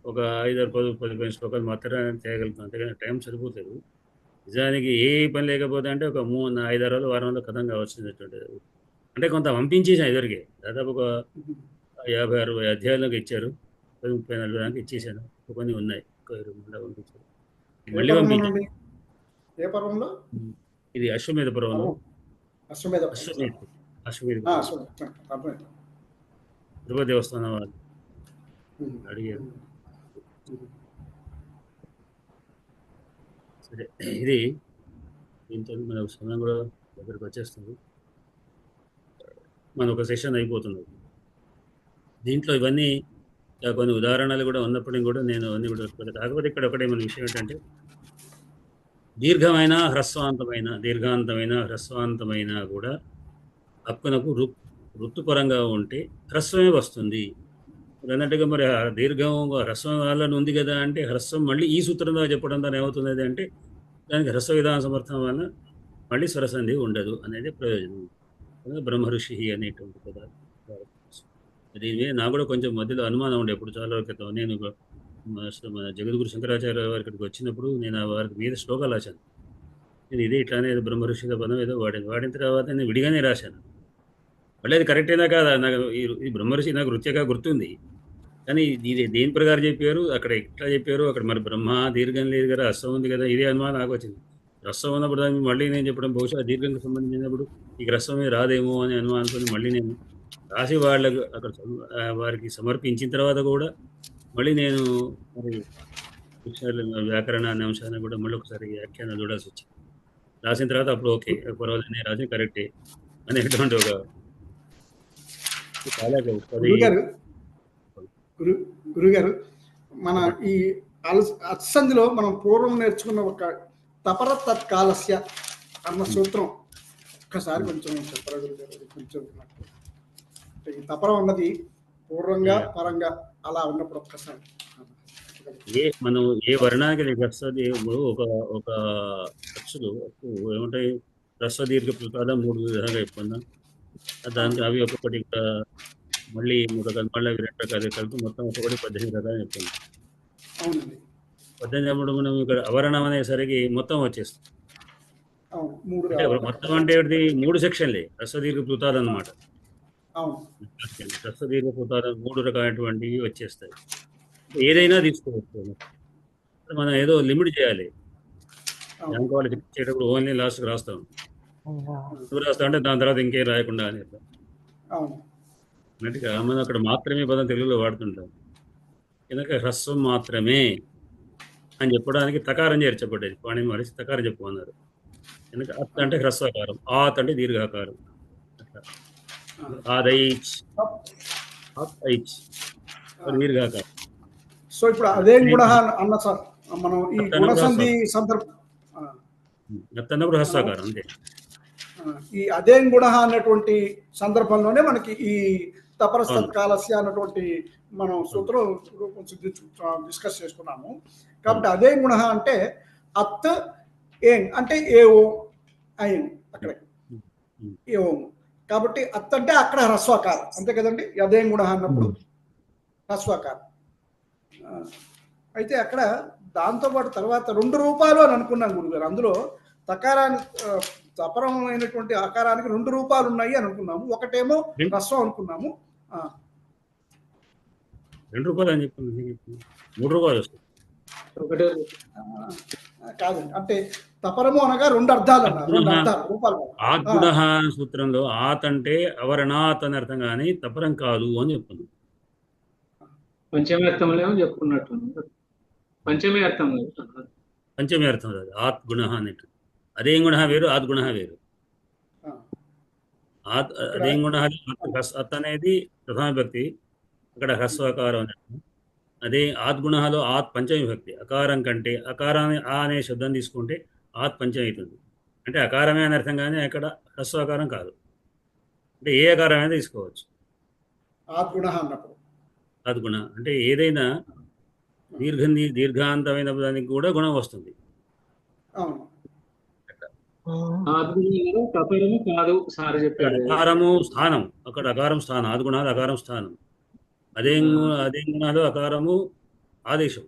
ఒక 5-10 శ్లోకాలు మాత్రమే చేయగలుగుతాను. అంతేగాని టైం సరిపోతుంది. నిజానికి ఏ పని లేకపోతే అంటే ఒక 5-6 రోజులు వారంలో కథం కావాల్సినటువంటిది. అంటే కొంత పంపించేసాను ఎదురుగా. దాదాపు ఒక 50-60 అధ్యాయాలకు ఇచ్చారు. 30-40 దాకా ఇచ్చేసాను. కొన్ని ఉన్నాయి, పంపించారు. మళ్ళీ పంపించాను. ఏ పర్వంలో? ఇది అశ్వమేధ పర్వంలో. అశ్వమేధ తిరుపతి దేవస్థానం వాళ్ళు అడిగారు. సరే, ఇది దీంతో మన సమయం కూడా దగ్గరికి వచ్చేస్తుంది. మన ఒక సెషన్ అయిపోతుంది. దీంట్లో ఇవన్నీ కొన్ని ఉదాహరణలు కూడా ఉన్నప్పటికీ కూడా నేను అన్ని కూడా కాకపోతే ఇక్కడ ఒకటే మన విషయం ఏంటంటే దీర్ఘాంతమైన హ్రస్వాంతమైన కూడా హక్కునకు ఋతుపరంగా ఉంటే హ్రస్వమే వస్తుంది. అన్నట్టుగా మరి హ్రస్వం వాళ్ళని ఉంది కదా అంటే హ్రస్వం మళ్ళీ ఈ సూత్రం ద్వారా చెప్పడం ద్వారా ఏమవుతుంది అంటే దానికి హ్రస్వ విధాన సమర్థం వల్ల మళ్ళీ స్వరసంధి ఉండదు అనేది ప్రయోజనం. బ్రహ్మ ఋషి అనేటువంటి పదాలు. దీని మీద నాకు కూడా కొంచెం మధ్యలో అనుమానం ఉండే. ఇప్పుడు చాలా క్రితం నేను మన జగద్గురు శంకరాచార్య వారి ఇక్కడికి వచ్చినప్పుడు నేను వారికి మీద శ్లోకాలు రాశాను. నేను ఇదే ఇట్లానే ఏదో బ్రహ్మ ఋషిగా పదం ఏదో వాడిన తర్వాత నేను విడిగానే రాశాను. మళ్ళీ అది కరెక్ట్ అయినా కాదా? నాకు ఈ బ్రహ్మ ఋషి నాకు వృత్తిగా గుర్తుంది, కానీ ఇది దేని ప్రకారం చెప్పారు, అక్కడ ఎట్లా చెప్పారు, అక్కడ మరి బ్రహ్మ దీర్ఘం లేదు కదా, రసం ఉంది కదా, ఇదే అనుమానం నాకు వచ్చింది. రసం ఉన్నప్పుడు దాన్ని మళ్ళీ నేను చెప్పడం బహుశా దీర్ఘంగా సంబంధించినప్పుడు ఈ రసమే రాదేమో అని అనుమానంతో మళ్ళీ నేను రాసి వాళ్ళకు అక్కడ వారికి సమర్పించిన తర్వాత కూడా మళ్ళీ నేను మరి వ్యాకరణ అనే అంశాన్ని కూడా మళ్ళీ ఒకసారి వ్యాఖ్యానం చూడాల్సి వచ్చింది. రాసిన తర్వాత అప్పుడు ఓకే పర్వాలేదు, నేను రాసి కరెక్టే అనేటువంటి ఒక గురుగారు మన ఈ అత్సంధిలో మనం పూర్వం నేర్చుకున్న ఒక తపర తత్కాలస్య అన్న సూత్రం ఒక్కసారి కొంచెం చెప్పరా గురుగారు? కొంచెం ఈ తపరం అన్నది పూర్వంగా పరంగా అలా ఉన్నప్పుడు ఒక్కసారి మనం ఏ వర్ణానికి వస్తుంది. ఒక అక్షులు ఏమంటాయి, హ్రస్వ దీర్ఘ ప్రకారం 3 విధాలుగా చెప్పుకుందాం. దాంట్లో అవి ఒక్కొక్కటి మళ్ళీ 3 రకాలు, మళ్ళీ 2 రకాలు కలిపి మొత్తం ఒక్కొక్కటి 18 రకాలు చెప్తుంది. 18 మనం ఇక్కడ అవరణం అనేసరికి మొత్తం వచ్చేస్తుంది. మొత్తం అంటే 3 సెక్షన్లే హ్రస్వ దీర్ఘ ప్లుతాలు అన్నమాట. హ్రస్వ దీర్ఘ ప్లుతాలు 3 రకాలైనటువంటివి వచ్చేస్తాయి. ఏదైనా తీసుకోవచ్చు. మనం ఏదో లిమిట్ చేయాలి. దానికి వాళ్ళు చేసేటప్పుడు ఓన్లీ లాస్ట్కి రాస్తాం. రాస్తా అంటే దాని తర్వాత ఇంకేం రాయకుండా అని అన్నట్టుగా మనం అక్కడ మాత్రమే పదం తెలుగులో వాడుతుంటాం. ఎందుకంటే హ్రస్వం మాత్రమే అని చెప్పడానికి తకారం చేర్చబడ్డది. పాణి మహర్షి తకారం చెప్పుకున్నారు. ఎందుకంటే అత్ అంటే హ్రస్వకారం, ఆత్ అంటే దీర్ఘాకారం. ఆదైచ్ దీర్ఘాకారం. సో ఇప్పుడు అదే కూడా అన్న సార్ మనం ఈ గుణసంధి సందర్భం అన్నప్పుడు హ్రస్వకారం, అంతే. అన్నప్పుడు హ్రస్వకారం. అదే హ్రస్వకారం. అదే దీర్ఘాకారం. అదే ఆత్ అంటే దీర్ఘాకారం. అదే ఆదైచ్. దీర్ఘాకారం. అదే ఆత్ అంటే దీర్ఘాకారం. అదే ఆదైచ్. అదే దీర్ఘాకారం. అదే ఆదైచ్. అదే దీర్ఘాకారం. ఈ అదేం గుణ అన్నటువంటి సందర్భంలోనే మనకి ఈ తపరస్ అవును. తత్కాలస్య అన్నటువంటి మనం సూత్రం డిస్కస్ చేసుకున్నాము. కాబట్టి అదేం గుణ అంటే అత్ ఏం అంటే ఏ ఓ ఐన్ అక్కడే ఏ ఓం. కాబట్టి అత్ అంటే అక్కడ హ్రస్వకారం అంతే కదండి. అదేం గుణ అన్నప్పుడు హ్రస్వకారం. అయితే అక్కడ దాంతోపాటు తర్వాత 2 రూపాలు అని అనుకున్నాం గురుగారు. అందులో తకారాన్ని తపరమైనటువంటి ఆకారానికి 2 రూపాలు ఉన్నాయి అని అనుకున్నాము. ఒకటేమో హ్రస్వం అనుకున్నాము. 2 రూపాయలు అని చెప్పింది 3 రూపాయలు వస్తాయి. ఒకటే కాదండి, అంటే తపరము అనగా 2 అర్థాలు అన్నారు. 2 అర్థాలు రూపాలు. ఆద్గుణ సూత్రంలో ఆత్ అంటే అవరణాత్ అని అర్థం కానీ తపరం కాదు అని చెప్తున్నాం. పంచమి అర్థంలో చెప్పుకున్నట్టు పంచమి అర్థం పంచమి అర్థం కాదు ఆత్ గుణ అన్నట్టు. అదేం గుణ వేరు, ఆత్ గుణ వేరు. అదేం గుణ అత్ అనేది ప్రథమ విభక్తి, అక్కడ హ్రస్వకారం అన్నట్టు. అదే ఆత్ గుణలో ఆత్ పంచమి విభక్తి, అకారం కంటే అకారాన్ని ఆ అనే శబ్దం తీసుకుంటే ఆత్ పంచమి అవుతుంది. అంటే అకారమే అని అర్థం కానీ అక్కడ హ్రస్వకారం కాదు. అంటే ఏ అకారం అయినా తీసుకోవచ్చు. ఆద్గుణ అన్నప్పుడు ఆద్గుణ అంటే ఏదైనా దీర్ఘాంతమైన దానికి కూడా గుణం వస్తుంది. అవును. తపరము కాదు సార్ చెప్పారు. అకారము స్థానం, అక్కడ అకారం స్థానం, ఆద్గుణాలు అకారం స్థానం. అదే గుణాలు అకారము ఆదేశం.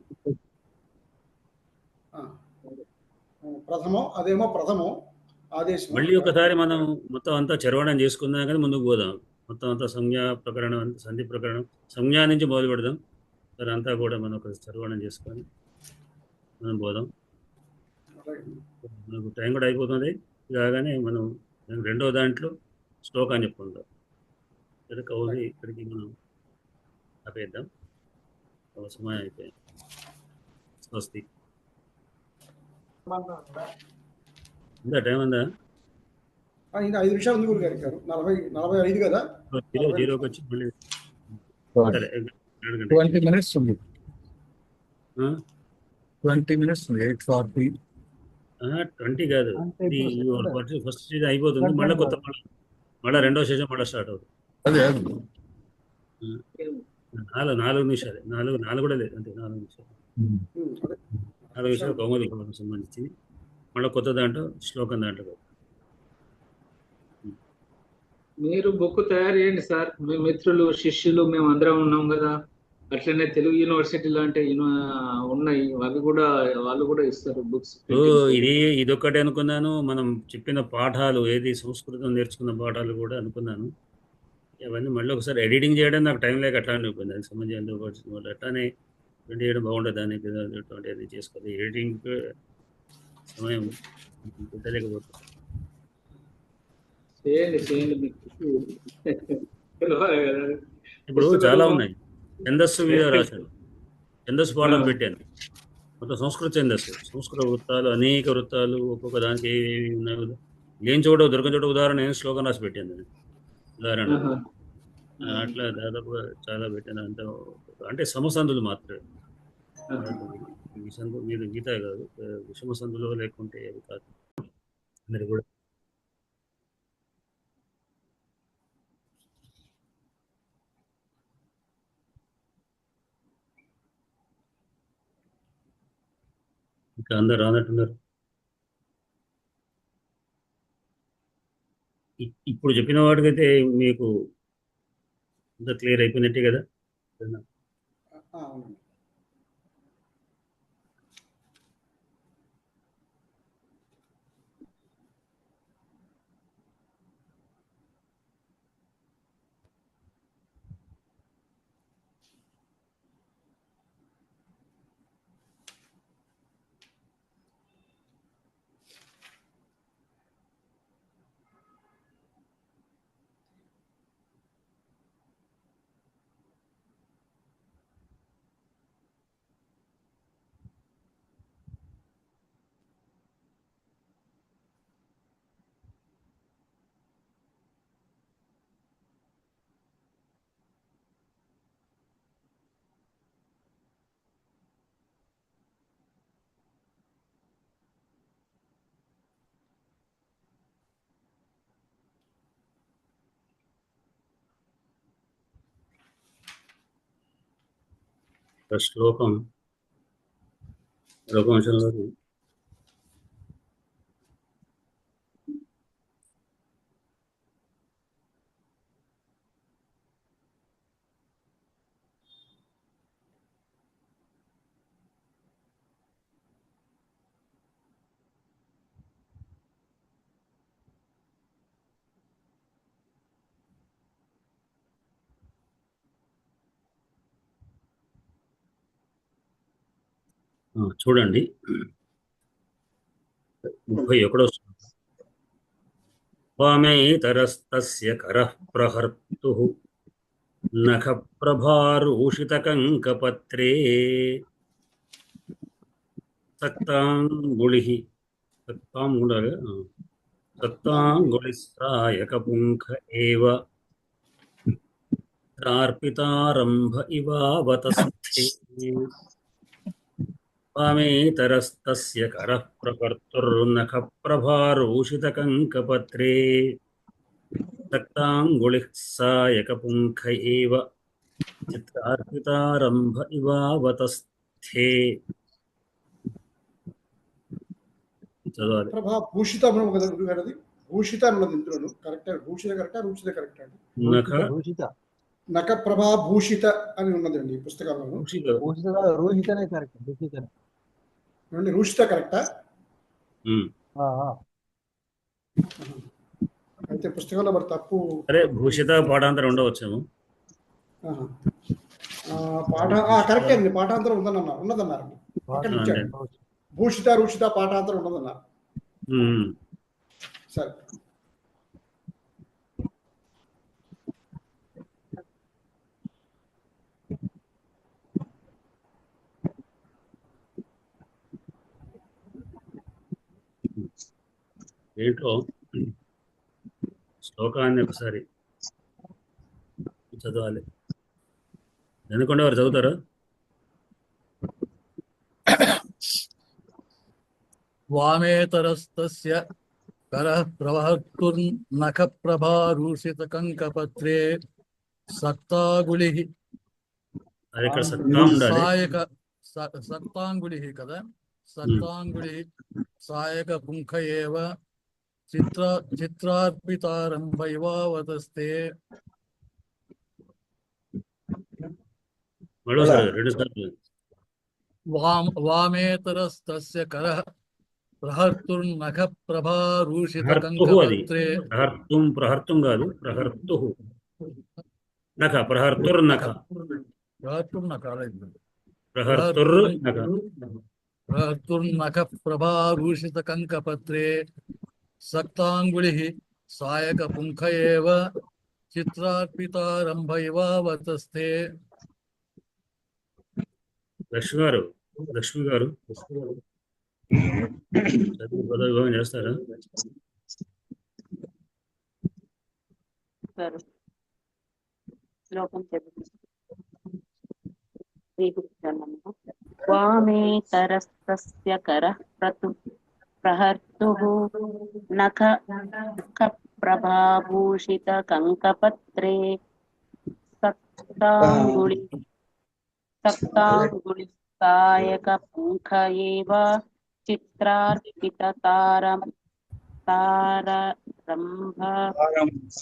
ప్రథమం అదేమో ప్రథమం ఆదేశం. మళ్ళీ ఒకసారి మనం మొత్తం అంతా చరవణం చేసుకుందాం కానీ ముందుకు పోదాం. మొత్తం అంతా సంజ్ఞా ప్రకరణం, సంధి ప్రకరణం, సంజ్ఞా నుంచి మొదలు పెడదాం. సరే అంతా కూడా మనం ఒక చరవణం చేసుకొని మనం పోదాం. మనకు టైం కూడా అయిపోతుంది. కాగానే మనం రెండో దాంట్లో శ్లోకాన్ని చెప్పుకుంటాం. సరే కౌలి ఇక్కడికి మనం ఆపేద్దాం. సమయం అయిపోయింది. స్వస్తి. ఉందా టైం ఉందా? ఇంకా 5 నిమిషాలు ఉంది గురుగారు. 45 కదా. జీరోకి వచ్చి మళ్ళీ 20 minutes ఉంది. 20 minutes ఉంది. 8:40. 20 కాదు, ఫస్ట్ స్టేజ్ అయిపోతుంది. మళ్ళీ కొత్త మళ్ళీ రెండో సెషన్ మళ్ళీ స్టార్ట్ అవుతుంది. అదే 4 నిమిషాలు, 4 కూడా లేదు, అంతే 4 నిమిషాలు. 4 నిమిషాలు కౌముది సంబంధించి మళ్ళీ కొత్త దాంట్లో శ్లోకం దాంట్లో. మీరు బుక్ తయారు చేయండి సార్. మీ మిత్రులు శిష్యులు మేము అందరం ఉన్నాం కదా. అట్లనే తెలుగు యూనివర్సిటీ లాంటి ఉన్నాయి, అవి కూడా వాళ్ళు కూడా ఇస్తారు బుక్స్. ఇదొక్కటే అనుకున్నాను. మనం చెప్పిన పాఠాలు ఏది సంస్కృతం నేర్చుకున్న పాఠాలు కూడా అనుకున్నాను. అవన్నీ మళ్ళీ ఒకసారి ఎడిటింగ్ చేయడం నాకు టైం లేక అట్లా అనుకుంది. దానికి సంబంధించిన అట్లానే ప్రింట్ చేయడం బాగుంటుంది. దానికి అది చేసుకోవాలి. ఎడిటింగ్ సమయం పెట్టలేకపోతుంది. చేయండి. ఇప్పుడు చాలా ఉన్నాయి. ఛందస్సు మీద రాశాను, ఛందస్సు పాఠాలు పెట్టాను. మొత్తం సంస్కృత ఛందస్సు, సంస్కృత వృత్తాలు, అనేక వృత్తాలు, ఒక్కొక్క దానికి ఏవి ఉన్నాయో లేని చోట దొరకని చోట ఉదాహరణ నేను శ్లోకం రాసి పెట్టాను. ఉదాహరణ అట్లా దాదాపుగా చాలా పెట్టాను. అంటే సమసంధులు మాత్రమే. మీరు గీత కాదు, విషమ సంధులు లేకుంటే అవి కాదు. అందరు కూడా ఇంకా అందరు రానట్టున్నారు. ఇప్పుడు చెప్పిన వాటికైతే మీకు అంతా క్లియర్ అయిపోయినట్టే కదా. అవునండి. శ్లోకం రఘువంశంలోని చూడండి 31వ శ్లోకం. వామేతరస్తస్య కరః ప్రహర్తుః నఖ ప్రభారూషితకంకపత్రే సక్తాంగుళిః సక్తాంగుళిస్రాయకపుంఖ ఏవ ప్రార్పితారంభ ఇవావతస్థే. వామేతరస్తస్య కరః ప్రకర్తుర్నఖ ప్రభారూషితకంకపత్రే సక్తాంగుళిః సాయకపుంఖ ఏవ చిత్రార్పితారంభ ఇవావతస్థే. చదవాలి. ప్రభా భూషిత అన్నాం కదా గురువు గారు, అది భూషిత అన్నది ఇందులో కరెక్ట్. భూషిత కరెక్టా, రూషిత కరెక్ట్ అండి? నఖ నఖ ప్రభా భూషిత అని ఉన్నదండి ఈ పుస్తకాలలో. రూహితనే కరెక్ట్. రూహితనే ఏమండి, రూషిత కరెక్టా? అయితే పుస్తకంలో మరి తప్పు. సరే, భూషిత పాఠాంతరం ఉండవచ్చేమో. కరెక్ట్ అండి, పాఠాంతరం ఉన్నదన్నారండి. అక్కడ ఇచ్చాడు భూషిత రూషిత పాఠాంతరం ఉన్నదన్నారు. సరే, దీంట్లో శ్లోకాన్ని ఒకసారి చదవాలి. ఎందుకంటే వారు చదువుతారా? వామేతరస్తస్య కరః ప్రవహర్తుర్నఖ ప్రభారూషితకంకపత్రే సక్తాంగుళిః. అది ఇక్కడ సక్తా ఉండాలి. సక్తాంగుళిః కదా, సక్తాంగుళిః సాయక పుంఖ ఏవ చిత్రార్పితారంభ ఇవావతస్థే. మరోసారి 2 సార్లు. వామేతరస్తస్య కరః ప్రహర్తుర్నఖ ప్రభారూషితకంకపత్రే. ప్రహర్తుం కాదు, ప్రహర్తుః. నఖ ప్రహర్తుర్నఖ ప్రహర్తుర్నఖ ప్రభారూషితకంకపత్రే సక్తాంగుళిః సాయక పుంఖ ఏవ చిత్రార్పితారంభ ఇవావతస్థే. లక్ష్మి గారు చదువు పదవిభాగం చేస్తారా? శ్లోకం వామేతరస్తస్య కరః ప్రహర్తుః నఖ ప్రభాభూషితకంకపత్రే సక్తాంగుళిస్సాయకపుంఖ ఏవ చిత్రార్పితారంభ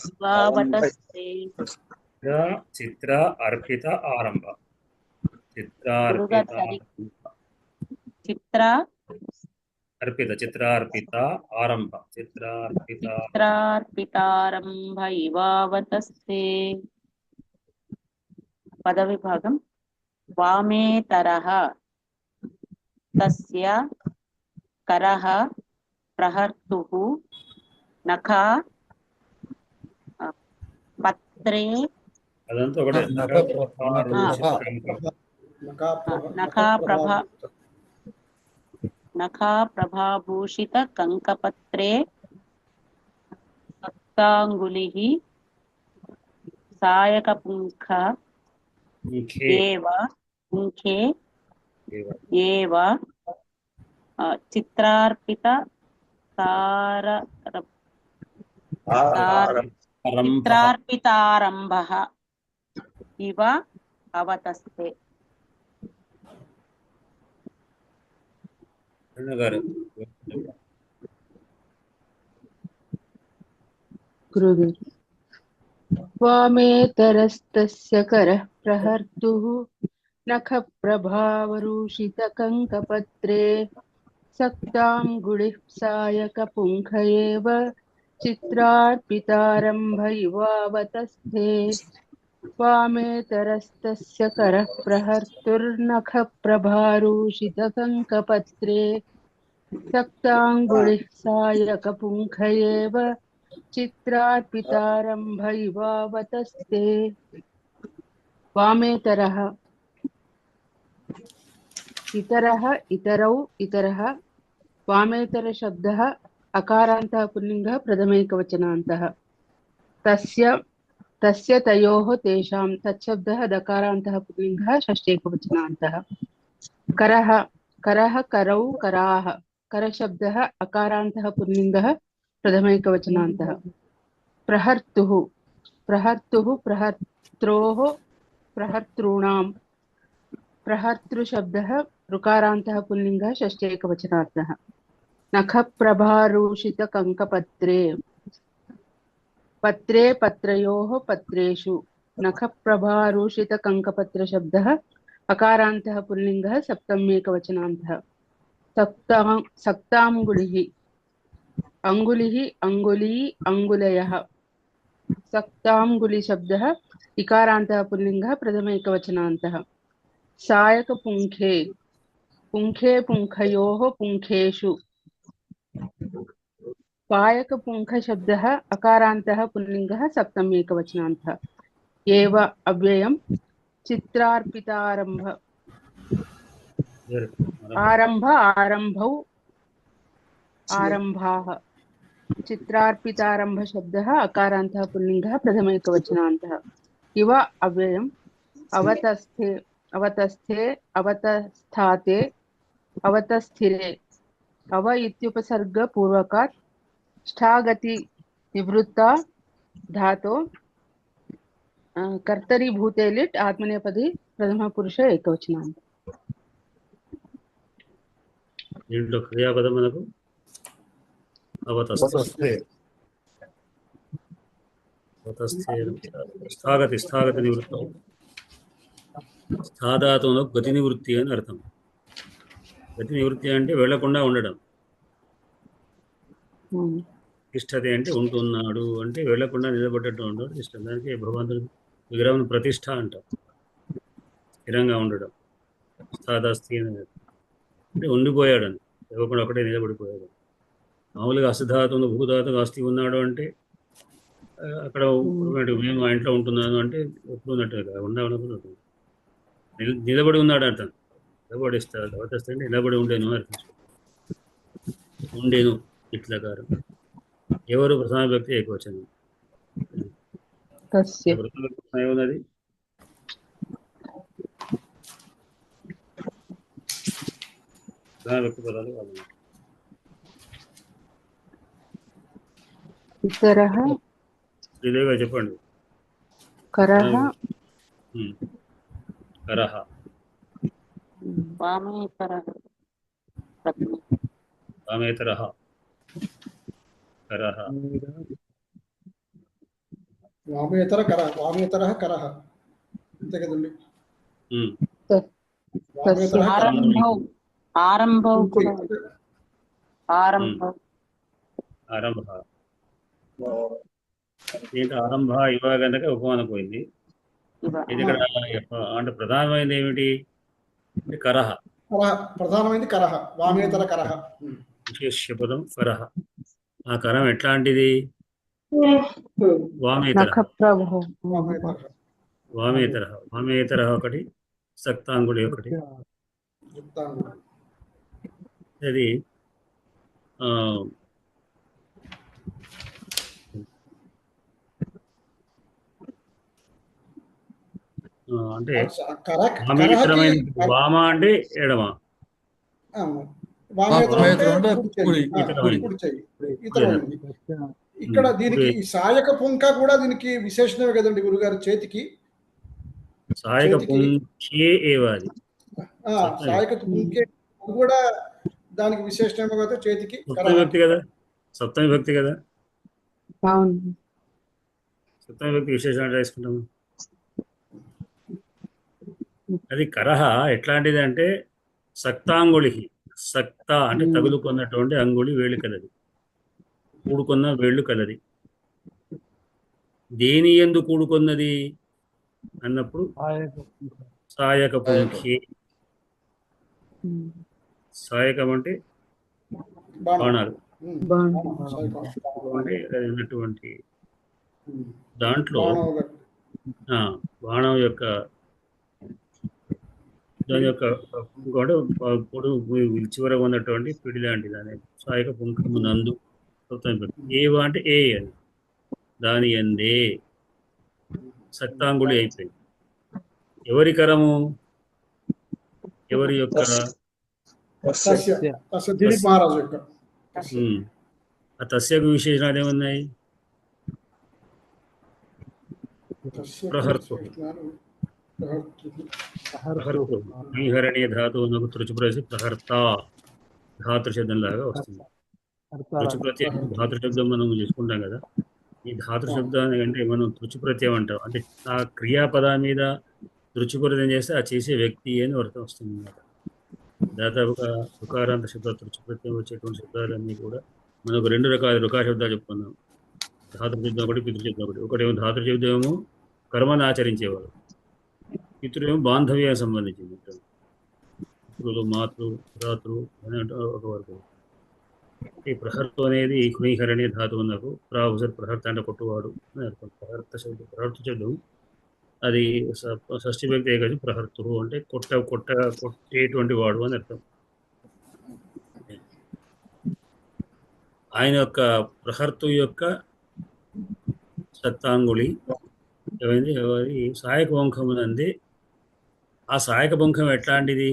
ఇవావతస్థే. చిత్ర అర్పిత ఆరంభ. చిత్రార్పిత ఆరంభ. చిత్రార్పితారంభ ఇవావతస్థే. పదవిభాగం. వామేతరః తస్య కరః ప్రహర్తుః నఖ పత్రే. అదంతా ఒకటే. నఖా ప్రభాభూషిత కంకపత్రే సక్తాంగుళిః సాయకపుంఖ పుంఖే ఏవ చిత్రార్పితారంభ ఇవ అవతస్థే. గారు గురుగారు వామేతరస్తస్య కరః ప్రహర్తుః నఖ ప్రభావరూషిత కంకపత్రే సక్తాం గుళిః సాయక పుంఖ ఏవ చిత్రార్పితారంభ ఇవావతస్థే వామేతరస్తస్య కరః ప్రహర్తుర్నఖ ప్రభారూషిత కంకపత్రే సక్తాంగుళిః సాయక పుంఖ ఏవ చిత్రార్పితారంభ ఇవావతస్తే. వామేతరః ఇతరః ఇతరౌ ఇతరः వామేతర శబ్దः అకారాంతః పుల్లింగः ప్రథమైకవచనాन्तः. తస్య తస్య తయోః తేషాం తచ్చబ్దः దకారాంతः పుల్లింగः షష్ఠేకవచనాन्तः. కరః కరః కరౌ కరాः करशब्दः अकारान्तः पुल्लिङ्गः प्रथमैकवचनान्तः. प्रहर्तुः प्रहर्तुः प्रहर्त्रोः प्रहर्तॄणां प्रहर्तृशब्दः ऋकारान्तः पुल्लिङ्गः षष्ठैकवचनार्थः. नखप्रभारूषितकङ्कपत्रे पत्रे पत्रयोः पत्रेषु नखप्रभारूषितकङ्कपत्रशब्दः अकारान्तः पुल्लिङ्गः सप्तम्येकवचनान्तः. सक्तांगुलिः अंगुलिः अंगुली अंगुलयः सक्तांगुलि शब्दः इकारान्तः पुल्लिङ्गः प्रथमैकवचनान्तः. सायकपुंखे पुंखे पुंखयोः पुंखेषु पायकपुंख शब्दः अकारान्तः पुल्लिङ्गः सप्तम्येकवचनान्तः. एव अव्ययं चित्रार्पितारम्भ आरंभ आरंभौ आरंभाः. चित्रार्पितारंभ शब्दः अकारान्तः पुल्लिङ्गः प्रथमैकवचनान्तः. इव अव्ययम् अवतस्थे अवतस्थे अवतस्थाते अवतस्थिरे. अव इत्युपसर्गपूर्वकात् ष्ठागति निवृत्ता धातो कर्तरी भूते लिट् आत्मनेपदी प्रथमपुरुष एकवचनान्त. దీంట్లో క్రియాపదం మనకు అవతస్థే స్థాగతి స్థాగతి నివృత్తం. స్థాధాతువులో గతి నివృత్తి అని అర్థం. గతి నివృత్తి అంటే వెళ్లకుండా ఉండడం. తిష్టతే అంటే ఉంటున్నాడు అంటే వెళ్లకుండా నిలబడ్డట్టు ఉండడం ఇష్టం. దానికి భగవంతుడి విగ్రహం ప్రతిష్ఠ అంటాం. స్థిరంగా ఉండడం స్థాదాస్తి అంటే ఉండిపోయాడు అని, ఇవ్వకుండా ఒకటే నిలబడిపోయాడు. మామూలుగా అసధాతువును భూధాతువు అస్థి ఉన్నాడు అంటే అక్కడ మేము ఆ ఇంట్లో ఉంటున్నాను అంటే ఎప్పుడు ఉన్నట్టు ఉండకుండా నిలబడి ఉన్నాడు అర్థం. నిలబడిస్తాడు అవతస్తే అంటే నిలబడి ఉండేను అర్థం. ఉండేను ఇట్లకారం. ఎవరు ప్రధాన వ్యక్తి ఏకవచనం. ఏమున్నది ప్రధాన వ్యక్తి పదాలు వాళ్ళు. ఇతరః శ్రీదేవిగా చెప్పండి. కరః కరః వామేతరః వామేతరః కరః వామేతర కర వామేతరః కరః అంతే కదండి. వామేతరః ఆరంభౌ ఆరంభౌ కూడా ఆరంభౌ ఆరంభ. దీంట్లో ఆరంభ ఇవ కనుక ఉపమానం పోయింది. ఇది ఇక్కడ అంటే ప్రధానమైనది ఏమిటి అంటే కరహ. ప్రధానమైనది కరహ. వామేతర కరహ విశేష పదం కరహ. ఆ కరం ఎట్లాంటిది? వామేతర వామేతర వామేతర ఒకటి, సక్తాంగుడి ఒకటి. అది అంటే వామ అంటే ఎడమ, ఇక్కడ దీనికి సాయక పుంక కూడా దీనికి విశేషణమే కదండి గురుగారు. చేతికి సాయక పుంకే ఏవాది సాయక పుంకే కూడా దానికి విశేషణం అయితే చేతికి సప్తమి భక్తి కదా, సప్తమి భక్తి కదా, అవును. సప్తమి భక్తి విశేషణం రాసుకుంటాము. అది కరహ ఎట్లాంటిది అంటే సక్తాంగుళి, సక్త అంటే తగులుకున్నటువంటి అంగుళి వేళ్ళు కలది, కూడుకున్న వేళ్ళు కలది. దేని ఎందు కూడుకున్నది అన్నప్పుడు సాయక పుంఖి. సాయకం అంటే బాణాలు, అంటే అది ఉన్నటువంటి దాంట్లో బాణం యొక్క దాని యొక్క పొడుగు చివర ఉన్నటువంటి పిడి లాంటిది అనే సాయక పుంఖము నందు. ఏవ అంటే ఏ అని దాని ఎందే సక్తాంగుళి అయిపోయింది. ఎవరి కరము, ఎవరి యొక్క, దిలీప్ మహారాజు యొక్క. ఆ తస్యకు విశేషణాలు ఏమున్నాయి? ప్రహర్తు, శ్రీహరణీయ ధాతువు నాకు తృచుప్రతి ప్రహర్త ధాతృశబ్దం లాగా వస్తుంది. తృచుప్రతి ధాతృశబ్దం మనం చేసుకుంటాం కదా, ఈ ధాతృశబ్దాన్ని అంటే మనం తృచుప్రత్యయం అంటాం. అంటే ఆ క్రియాపదా మీద తృచుప్రత్యయం చేస్తే ఆ చేసే వ్యక్తి అని అర్థం వస్తుంది అన్నమాట. దాదాపుగా రుకారాంత శబ్ద తృచుప్రత్యయం వచ్చేటువంటి శబ్దాలన్నీ కూడా మనకు రెండు రకాల రుకా శబ్దాలు చెప్పుకున్నాం. ధాతృశబ్దం ఒకటి, పితృశబ్దం ఒకటి. ఒకటేమో ధాతృశబ్దం ఏమో కర్మను ఆచరించేవాడు, పితృమేమో బాంధవ్యానికి సంబంధించింది. పితృలు, మాతృ, భ్రాతృ అని ఒక వరకు. ఈ ప్రహర్త అనేది హృహరణి ధాతువు నాకు ప్రాహుసర్ ప్రహర్త అంటే కొట్టువాడు అని అర్థం. ప్రహర్త శబ్దం, ప్రహర్త శబ్దం అది షష్ఠి వ్యక్తి ఏకజి ప్రహర్తు అంటే కొట్టేటువంటి వాడు అని అర్థం. ఆయన యొక్క ప్రహర్తు యొక్క సత్తాంగుళి ఏమైంది, ఎవరి సాయక వంశమునంది. ఆ సాయక వంశం ఎట్లాంటిది?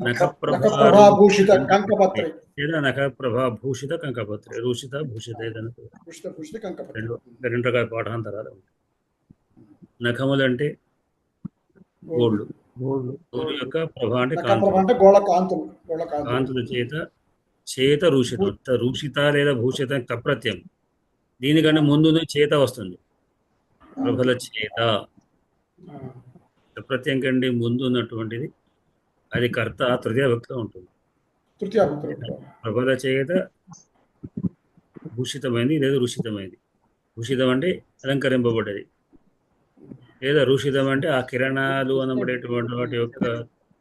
నఖప్రభాభూషిత కంకపత్రి లేదా నఖప్రభాభూషిత కంకపత్రి, రూషిత భూషిత ఏదైనా రెండు రకాల పాఠాంతరాలు ఉంటాయి. నఖములు అంటే గోళ్ళు, గోళ్ళు యొక్క ప్రభ అంటే కాంతుల చేత రూషితం. రూషిత లేదా భూషిత తప్రత్యం. దీనికంటే ముందు చేత వస్తుంది. ప్రభల చేత తప్రత్యం కంటే ముందు ఉన్నటువంటిది అది కర్త తృతీయ భక్తిలో ఉంటుంది. ప్రభల చేత భూషితమైంది లేదా రుషితమైంది. భూషితం అంటే అలంకరింపబడ్డది, లేదా రుషితం అంటే ఆ కిరణాలు అనబడేటువంటి వాటి యొక్క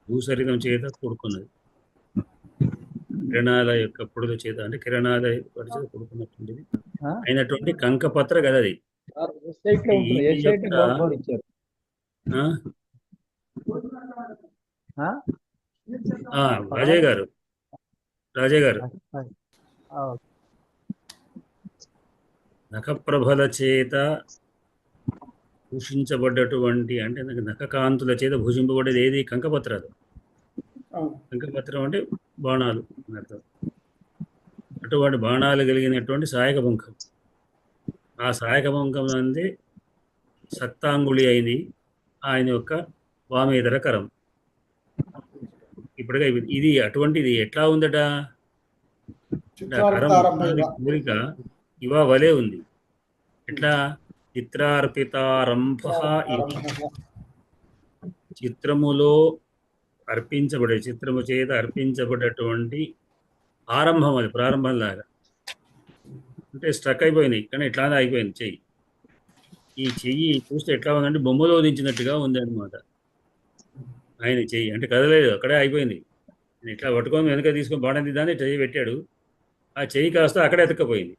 భూసరితం చేత కూడుకున్నది. కిరణాల యొక్క పొడుల చేత అంటే కిరణాల చేత కూడుకున్నటువంటిది అయినటువంటి కంకపత్ర కదా అది. రాజయ్య గారు నఖప్రభల చేత భూషించబడ్డటువంటి అంటే నఖకాంతుల చేత భూషింపబడ్డది ఏది? కంకపత్రాలు. కంకపత్రం అంటే బాణాలు అని అర్థం. అటువంటి బాణాలు కలిగినటువంటి సాయక వంశం. ఆ సాయక వంశం అనేది సక్తాంగుళి అయింది ఆయన యొక్క వామేతర కరం. ఇప్పటిగా ఇది అటువంటిది ఎట్లా ఉందట? కోరిక ఇవా వలే ఉంది. ఎట్లా? చిత్రార్పితారంభ చిత్రములో అర్పించబడే, చిత్రము చేత అర్పించబడేటువంటి ఆరంభం, అది ప్రారంభం లాగా. అంటే స్ట్రక్ అయిపోయినాయి కానీ ఎట్లా అయిపోయింది చెయ్యి. ఈ చెయ్యి చూస్తే ఎట్లా ఉందంటే బొమ్మలో దించినట్టుగా ఉంది అనమాట. ఆయన చెయ్యి అంటే కదలేదు, అక్కడే అయిపోయింది. నేను ఇట్లా పట్టుకొని వెనక తీసుకొని బాణం దిద్దాన్ని చెయ్యి పెట్టాడు, ఆ చెయ్యి కాస్త అక్కడే ఎతక్కపోయింది,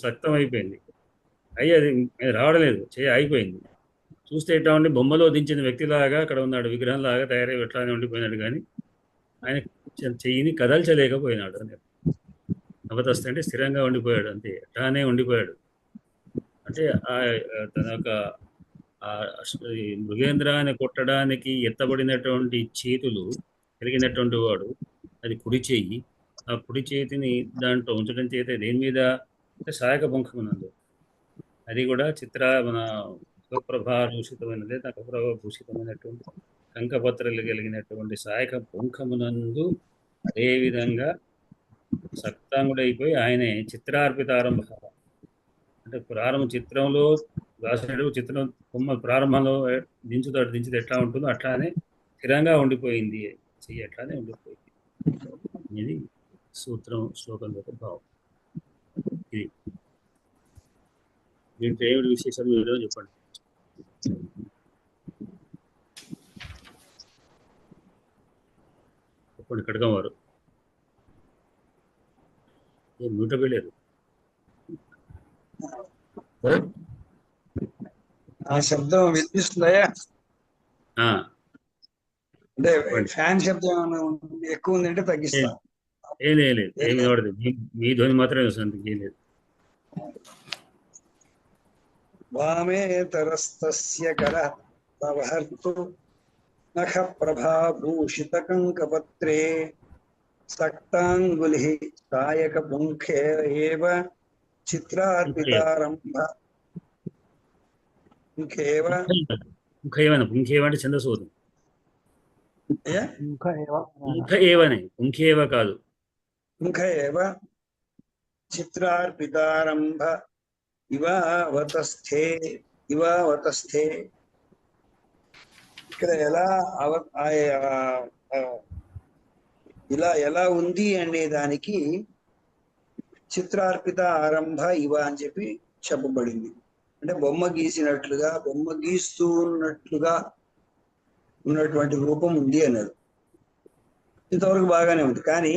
సక్తం అయిపోయింది. అది రావడం లేదు, చెయ్యి అయిపోయింది. చూస్తే ఎట్లా ఉండి బొమ్మలో దించిన వ్యక్తిలాగా అక్కడ ఉన్నాడు, విగ్రహంలాగా తయారై ఎట్లానే ఉండిపోయినాడు. కానీ ఆయన చెయ్యిని కదల్చలేకపోయినాడు. అని అవతస్థ అంటే స్థిరంగా ఉండిపోయాడు, అంతే ఎట్లానే ఉండిపోయాడు. అంటే తన యొక్క మృగేంద్రాన్ని కొట్టడానికి ఎత్తబడినటువంటి చేతులు కలిగినటువంటి వాడు, అది కుడి చెయ్యి. ఆ కుడి చేతిని దాంట్లో ఉంచడం చేత దేని మీద అంటే సాయక పంఖమునందు, అది కూడా మన స్వప్రభాభూషితమైనదే, నఖప్రభాభూషితమైనటువంటి కంకపత్రలు కలిగినటువంటి సాయక పుంఖమునందు అదేవిధంగా సక్తాంగుడైపోయి ఆయనే చిత్రార్పితారంభ అంటే చిత్రంలో రాసినట్టు చిత్రం బొమ్మ ప్రారంభంలో దించితే ఎట్లా ఉంటుందో అట్లానే స్థిరంగా ఉండిపోయింది, చెయ్యి అట్లానే ఉండిపోయింది. ఇది శ్లోకం యొక్క భావం. ఇది దీంట్లో ఏమిటి విశేషాలు ఏదో చెప్పండి. చెప్పండి కడగం వారు. ఏం మ్యూట్ అవ్వలేదు. ఆ శబ్దం వినిపిస్తుందయ్యా? అంటే ఫ్యాన్ శబ్దం ఏమైనా ఎక్కువ ఉందంటే తగ్గిస్తా. ఏం లేదు, ఏమి వాడదు, మీ ధ్వని మాత్రమే వస్తుంది, ఏం లేదు. వామే తరస్తస్య కరః ప్రవహర్తు నఖ ప్రభాభూషిత కంకపత్రే సక్తాంగులిః సాయక పుంఖే ఏవ చిత్రార్పితారంభ పుంఖేవ పుంఖేవ అంటే ఛందస్సు ఇంకా పుంఖేవ కాదు, పుంఖ ఏవ చిత్రార్పితారంభ ఇవావతస్థే ఇక్కడ ఎలా ఉంది అనే దానికి చిత్రార్పిత ఆరంభ ఇవ అని చెప్పి చెప్పబడింది. అంటే బొమ్మ గీసినట్లుగా, బొమ్మ గీస్తూ ఉన్నట్లుగా ఉన్నటువంటి రూపం ఉంది అన్నాడు. ఇంతవరకు బాగానే ఉంది. కానీ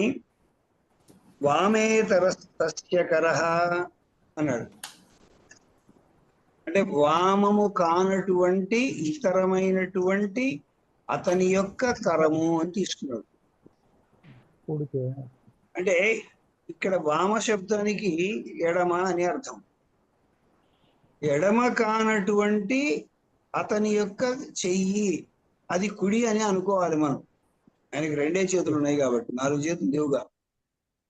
వామేతరస్తస్య కరః అన్నాడు. అంటే వామము కానటువంటి ఇతరమైనటువంటి అతని యొక్క కరము అని తీసుకున్నాడు. అంటే ఇక్కడ వామ శబ్దానికి ఎడమ అని అర్థం. ఎడమ కానటువంటి అతని యొక్క చెయ్యి అది కుడి అని అనుకోవాలి మనం. ఆయనకి 2 చేతులు ఉన్నాయి కాబట్టి 4 చేతులు లేవుగా.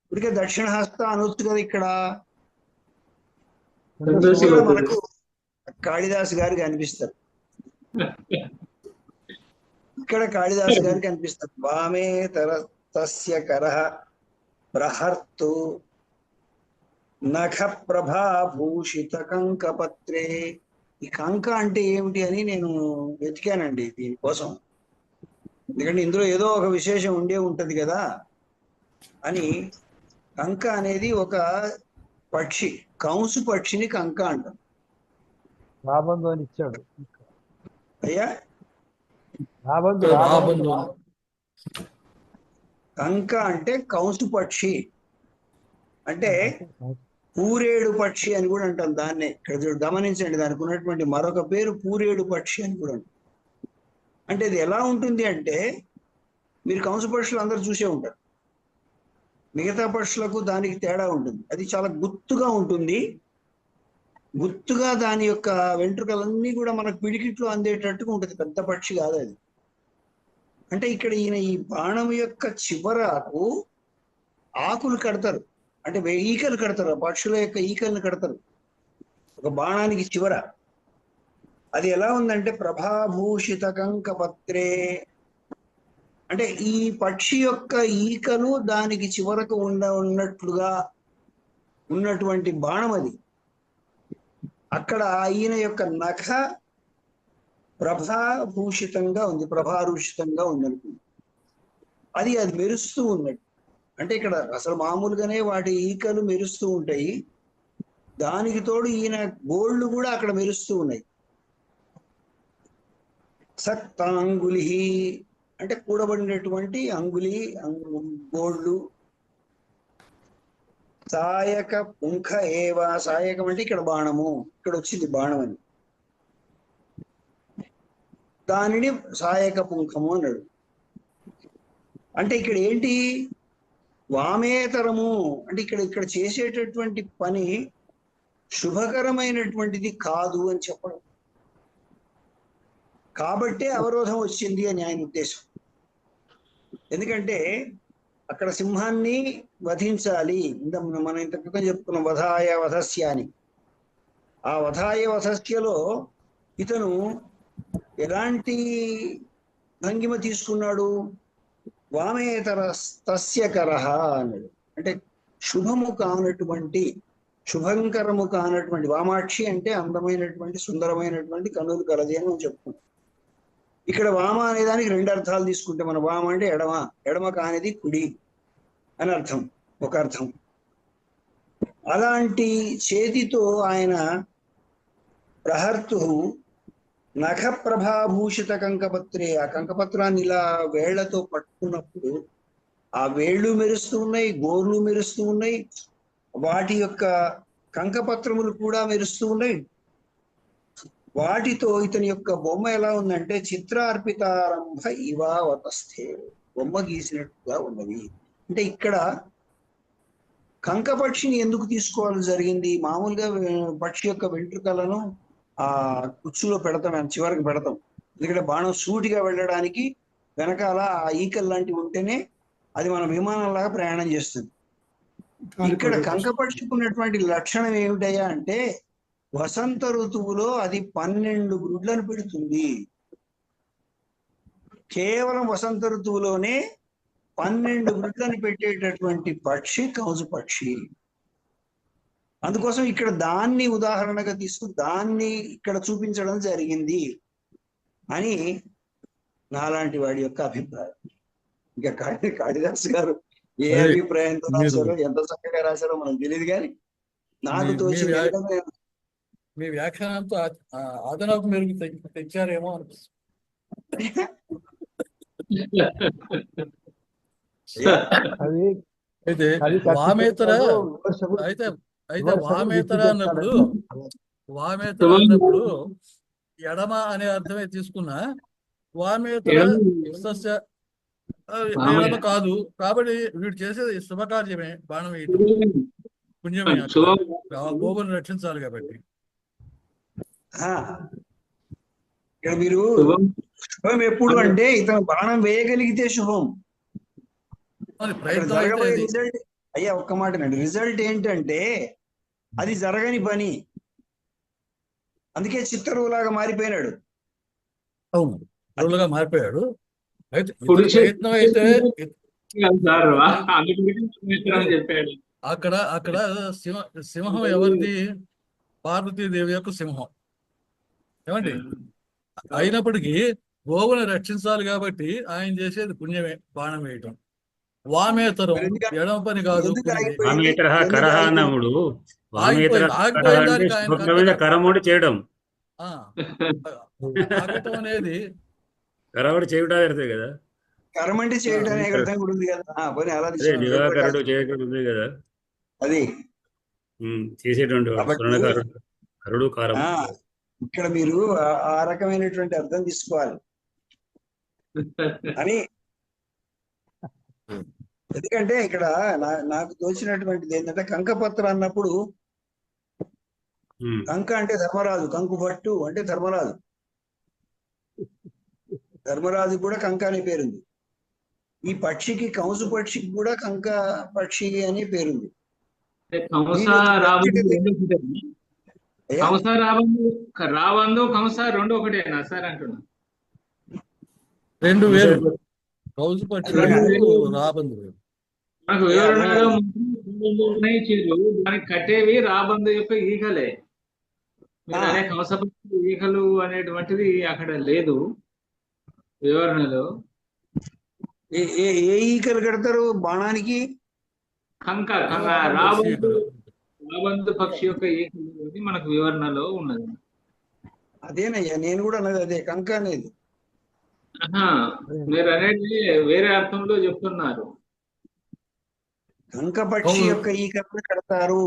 ఇప్పటికే దక్షిణ హస్త అనొచ్చు కదా. ఇక్కడ మనకు కాళిదాసు గారికి అనిపిస్తారు, ఇక్కడ కాళిదాసు గారికి అనిపిస్తారు. వామే తస్య కరః ప్రహర్తు నఖ ప్రభాభూషిత కంకపత్రే. ఈ కంక అంటే ఏమిటి అని నేను వెతికానండి దీనికోసం. ఎందుకంటే ఇందులో ఏదో ఒక విశేషం ఉండే ఉంటది కదా అని. కంక అనేది ఒక పక్షి, కంసు పక్షిని కంక అంటాం. రాబందు అని ఇచ్చాడు అయ్యా. కంక అంటే కంసు పక్షి, అంటే పూరేడు పక్షి అని కూడా అంటాం దాన్నే. ఇక్కడ గమనించండి, దానికి ఉన్నటువంటి మరొక పేరు పూరేడు పక్షి అని కూడా అంటాం. అంటే ఇది ఎలా ఉంటుంది అంటే, మీరు కంసు పక్షులు అందరూ చూసే ఉంటారు. మిగతా పక్షులకు దానికి తేడా ఉంటుంది. అది చాలా గుత్తుగా ఉంటుంది. గుత్తుగా దాని యొక్క వెంట్రుకలన్నీ కూడా మనకు పిడికిట్లో అందేటట్టుగా ఉంటుంది. పెద్ద పక్షి కాదు అది. అంటే ఇక్కడ ఈయన ఈ బాణం యొక్క చివరకు ఆకులు కడతారు, అంటే ఈకలు కడతారు. పక్షుల యొక్క ఈకలను కడతారు ఒక బాణానికి చివర. అది ఎలా ఉందంటే ప్రభాభూషిత కంకపత్రే, అంటే ఈ పక్షి యొక్క ఈకలు దానికి చివరకు ఉన్నట్లుగా ఉన్నటువంటి బాణం అది. అక్కడ ఈయన యొక్క నఖ ప్రభాభూషితంగా ఉంది, ప్రభారూషితంగా ఉంది అనుకుంది. అది మెరుస్తూ ఉన్నట్టు. అంటే ఇక్కడ అసలు మామూలుగానే వాటి ఈకలు మెరుస్తూ ఉంటాయి, దానికి తోడు ఈయన గోళ్ళు కూడా అక్కడ మెరుస్తూ ఉన్నాయి. సక్తాంగులి అంటే కూడబడినటువంటి అంగులి, గోళ్ళు. సాయక పుంఖ ఏవ, సాయకం అంటే ఇక్కడ బాణము, ఇక్కడ వచ్చింది బాణం అని, దానిని సాయక పుంఖము అన్నాడు. అంటే ఇక్కడ ఏంటి, వామేతరము అంటే ఇక్కడ చేసేటటువంటి పని శుభకరమైనటువంటిది కాదు అని చెప్పడం. కాబట్టే అవరోధం వచ్చింది అని ఆయన ఉద్దేశం. ఎందుకంటే అక్కడ సింహాన్ని వధించాలి, మనం ఇంత క్రితం చెప్పుకున్నాం వధాయ వధస్య అని. ఆ వధాయ వధస్యలో ఇతను ఎలాంటి భంగిమ తీసుకున్నాడు? వామేతర తస్య కరహ అన్నాడు. అంటే శుభము కానటువంటి, శుభంకరము కానటువంటి, వామాక్షి అంటే అందమైనటువంటి సుందరమైనటువంటి కన్నులు కలది అని మనం చెప్పుకుంటాం. ఇక్కడ వామ అనే దానికి రెండు అర్థాలు తీసుకుంటే, మన వామ అంటే ఎడమ, ఎడమ కానిది కుడి అని అర్థం, ఒక అర్థం. అలాంటి చేతితో ఆయన ప్రహర్తు నఖ ప్రభాభూషిత కంకపత్రే, ఆ కంకపత్రాన్ని ఇలా వేళ్లతో పట్టుకున్నప్పుడు ఆ వేళ్ళు మెరుస్తూ ఉన్నాయి, గోర్లు మెరుస్తూ ఉన్నాయి, వాటి యొక్క కంకపత్రములు కూడా మెరుస్తూ ఉన్నాయి. వాటితో ఇతని యొక్క బొమ్మ ఎలా ఉందంటే చిత్రార్పితారంభ ఇవావతస్థే, బొమ్మ గీసినట్టుగా ఉన్నది. అంటే ఇక్కడ కంకపక్షిని ఎందుకు తీసుకోవాలి జరిగింది? మామూలుగా పక్షి యొక్క వెంట్రుకలను ఆ కుచ్చులో పెడతాం, చివరికి పెడతాం. ఎందుకంటే బాణం సూటిగా వెళ్ళడానికి వెనకాల ఆ ఈకల్ లాంటివి ఉంటేనే అది మన విమానంలాగా ప్రయాణం చేస్తుంది. ఇక్కడ కంకపక్షికి ఉన్నటువంటి లక్షణం ఏమిటయ్యా అంటే వసంత ఋతువులో అది 12 గుడ్లను పెడుతుంది. కేవలం వసంత ఋతువులోనే 12 గుడ్లను పెట్టేటటువంటి పక్షి కౌజు పక్షి. అందుకోసం ఇక్కడ దాన్ని ఉదాహరణగా తీసుకుని దాన్ని ఇక్కడ చూపించడం జరిగింది అని నాలాంటి వాడి యొక్క అభిప్రాయం. ఇంకా కాళిదాసు గారు ఏ అభిప్రాయంతో రాశారో, ఎంత చక్కగా రాశారో మనకు తెలియదు, కానీ నాకు తోచిన మీ వ్యాఖ్యానంతో అదనపు మెరుగు తెచ్చారేమో అనిపిస్తుంది. అయితే వామేతర వామేతర అన్నప్పుడు ఎడమ అనే అర్థమే తీసుకున్నా, వామేతర ఎడమ కాదు. కాబట్టి వీడు చేసేది శుభకార్యమే, బాణం వేయటం పుణ్యమే, గోవును రక్షించాలి కాబట్టి. ఇక్కడ మీరు శుభం ఎప్పుడు అంటే ఇతను బాణం వేయగలిగితే శుభం. రిజల్ట్ అయ్యా ఒక్క మాట నండి, రిజల్ట్ ఏంటంటే అది జరగని పని, అందుకే చిత్తరువులాగా మారిపోయినాడు. అవును, అరువులుగా మారిపోయాడు. అయితే ప్రయత్నం అయితే అక్కడ సింహం ఎవరిది? పార్వతీదేవి యొక్క సింహం. ఏమండి? అయినప్పటికీ గోవుని రక్షించాలి కాబట్టి ఆయన చేసేది పుణ్యమే, బాణం వేయటం. వామేతరం ఎడమ పని కాదు. కరముడి చేయడం అనేది కరముడి చేయడం కదా, కరం అంటే చేయడం ఉంది కదా, ఉంది కదా, అది చేసేటువంటి కరుడు కారం. ఇక్కడ మీరు ఆ రకమైనటువంటి అర్థం తీసుకోవాలి అని. ఎందుకంటే ఇక్కడ నాకు తోచినటువంటిది ఏంటంటే కంకపత్ర అన్నప్పుడు కంక అంటే ధర్మరాజు, కంకు భట్టు అంటే ధర్మరాజు, ధర్మరాజు కూడా కంక అనే పేరుంది. ఈ పక్షికి కంసు పక్షికి కూడా కంక పక్షి అనే పేరుంది. రాబందు కంస రెండు ఒకటేనా సార్ అంటున్నా? రెండు వేరు. కౌజు పక్షి రాబందు నాకు వివరణలో దానికి కట్టేవి రాబందు యొక్క ఈగలే. అదే కంసపక్షి ఈగలు అనేటువంటిది అక్కడ లేదు వివరణలో. ఏ ఈకలు కడతారు బాణానికి? కంక రాబందు పక్షి యొక్క ఈకలు మనకు వివరణలో ఉన్నది. అదేనయ్యా నేను కూడా అన్నది అదే, కంక అనేది. మీరు అనేది వేరే అర్థంలో చెప్తున్నారు. కంక పక్షి యొక్క ఈకలు కడతారు.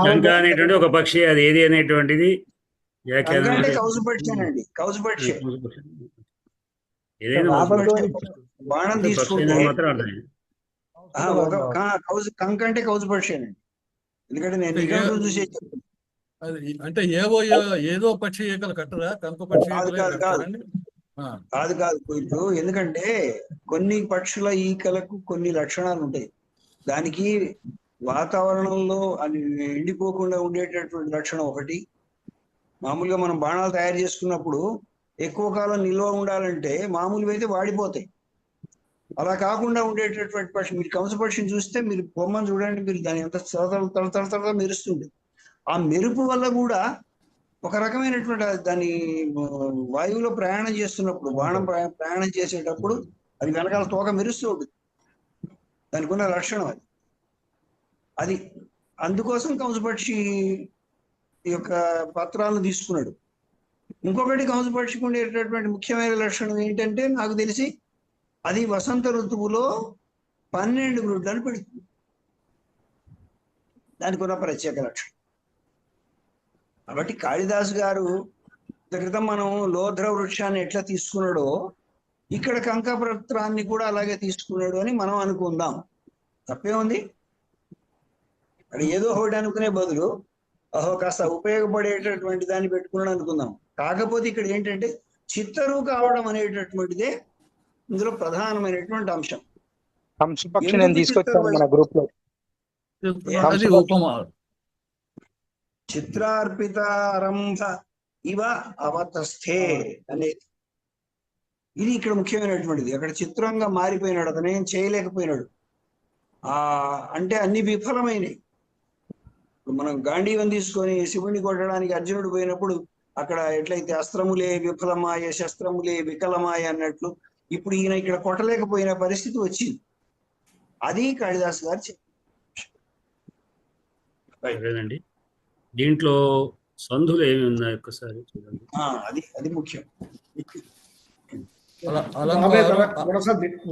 కంక అనేటువంటి ఒక పక్షి, అది ఏది అనేటువంటిది కౌసు పక్షి అనండి, కౌసు పక్షి. ఏదైనా బాణం తీసుకుంటే కంక అంటే కౌసు పక్షి అనండి. ఎందుకంటే నేను చూసే అంటే ఏదో పక్షి ఈకలు కట్టరా? కంక పక్షి కాదు ఇప్పుడు ఎందుకంటే కొన్ని పక్షుల ఈకలకు కొన్ని లక్షణాలు ఉంటాయి. దానికి వాతావరణంలో అది ఎండిపోకుండా ఉండేటటువంటి లక్షణం ఒకటి, మామూలుగా మనం బాణాలు తయారు చేసుకున్నప్పుడు ఎక్కువ కాలం నిల్వ ఉండాలంటే మామూలుగా అయితే వాడిపోతాయి. అలా కాకుండా ఉండేటటువంటి పక్షి, మీరు కంస పక్షిని చూస్తే మీరు బొమ్మను చూడండి, మీరు దాని ఎంత తల మెరుస్తుంది. ఆ మెరుపు వల్ల కూడా ఒక రకమైనటువంటి దాని వాయువులో ప్రయాణం చేస్తున్నప్పుడు, బాణం ప్రయాణం చేసేటప్పుడు అది వెనకాల తోక మెరుస్తూ ఉంటుంది. దానికి ఉన్న లక్షణం అది. అది అందుకోసం కంసపక్షి యొక్క పత్రాలను తీసుకున్నాడు. ఇంకొకటి కంసపక్షికి ఉండేటటువంటి ముఖ్యమైన లక్షణం ఏంటంటే, నాకు తెలిసి అది వసంత ఋతువులో 12 గ్రుడ్లను పెడుతుంది. దానికి ఉన్న ప్రత్యేక లక్షణం. కాబట్టి కాళిదాసు గారు క్రితం మనం లోధ్ర వృక్షాన్ని ఎట్లా తీసుకున్నాడో ఇక్కడ కంకపత్రాన్ని కూడా అలాగే తీసుకున్నాడు అని మనం అనుకుందాం. తప్పే ఉంది? అది ఏదో ఒకటి అనుకునే బదులు కాస్త ఉపయోగపడేటటువంటి దాన్ని పెట్టుకున్నాడు అనుకుందాం. కాకపోతే ఇక్కడ ఏంటంటే చిత్తరు కావడం అనేటటువంటిదే ఇందులో ప్రధానమైనటువంటి అంశం. కంసపక్షి నేను తీసుకొచ్చాను మన గ్రూప్ లో. అది ఉపమా. చిత్రార్పితారంభ ఇవ అవతస్థే అనేది ఇది ఇక్కడ ముఖ్యమైనటువంటిది. అక్కడ చిత్రంగా మారిపోయినాడు, అతను ఏం చేయలేకపోయినాడు. అంటే అన్ని విఫలమైనవి. మనం గాంధీవం తీసుకొని శివుణ్ణి కొట్టడానికి అర్జునుడు పోయినప్పుడు అక్కడ ఎట్లయితే అస్త్రములే విఫలమాయ శస్త్రములే వికలమాయ అన్నట్లు ఇప్పుడు ఈయన ఇక్కడ కొట్టలేకపోయిన పరిస్థితి వచ్చింది. అది కాళిదాసు గారు చెప్పండి. దీంట్లో సంధులు ఏమి ఉన్నాయి ఒక్కసారి చూడండి. అది ముఖ్యం.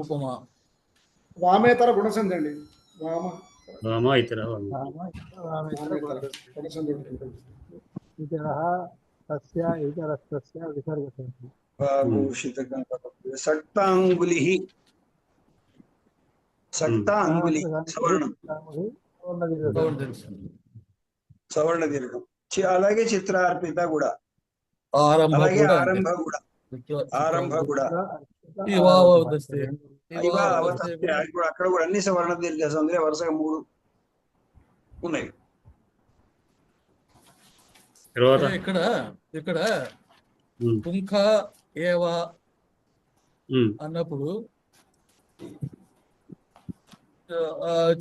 ఉపమా వామేతర గుణసంధి అండి. వామ ఇతర సక్తాంగులి సక్తాంగులి సవర్ణ దీర్ఘం. అలాగే చిత్రార్పిత కూడా, అలాగే ఆరంభ కూడా, ఆరంభ కూడా అక్కడ కూడా అన్ని సవర్ణ దీర్ఘ సంధులే, వరుసగా 3 ఉన్నాయి. ఇక్కడ పుంఖ ఏవ అన్నప్పుడు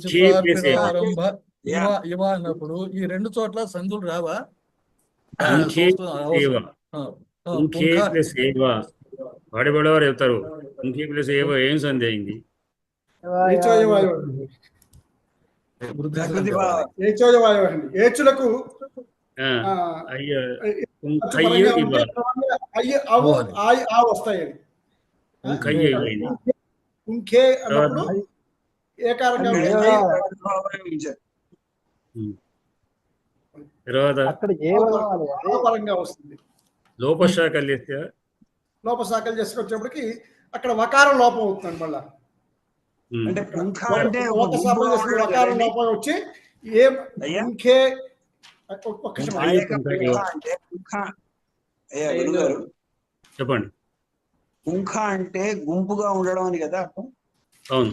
చిత్రార్పితారంభ ఇవ అన్నప్పుడు ఈ 2 చోట్ల సంధులు రావా? వాడేవారు చెప్తారు. ఇంకే ప్లస్ ఏవో ఏం సంధి అయింది? ఏచులకు వస్తాయి. లోపశాఖలు చేసుకొచ్చేప్పటికి అక్కడ వకారం లోపం అవుతుంది. మళ్ళా అంటే వకారం లోపం వచ్చి చెప్పండి. పుంఖ అంటే గుంపుగా ఉండడం అని కదా అర్థం. అవును,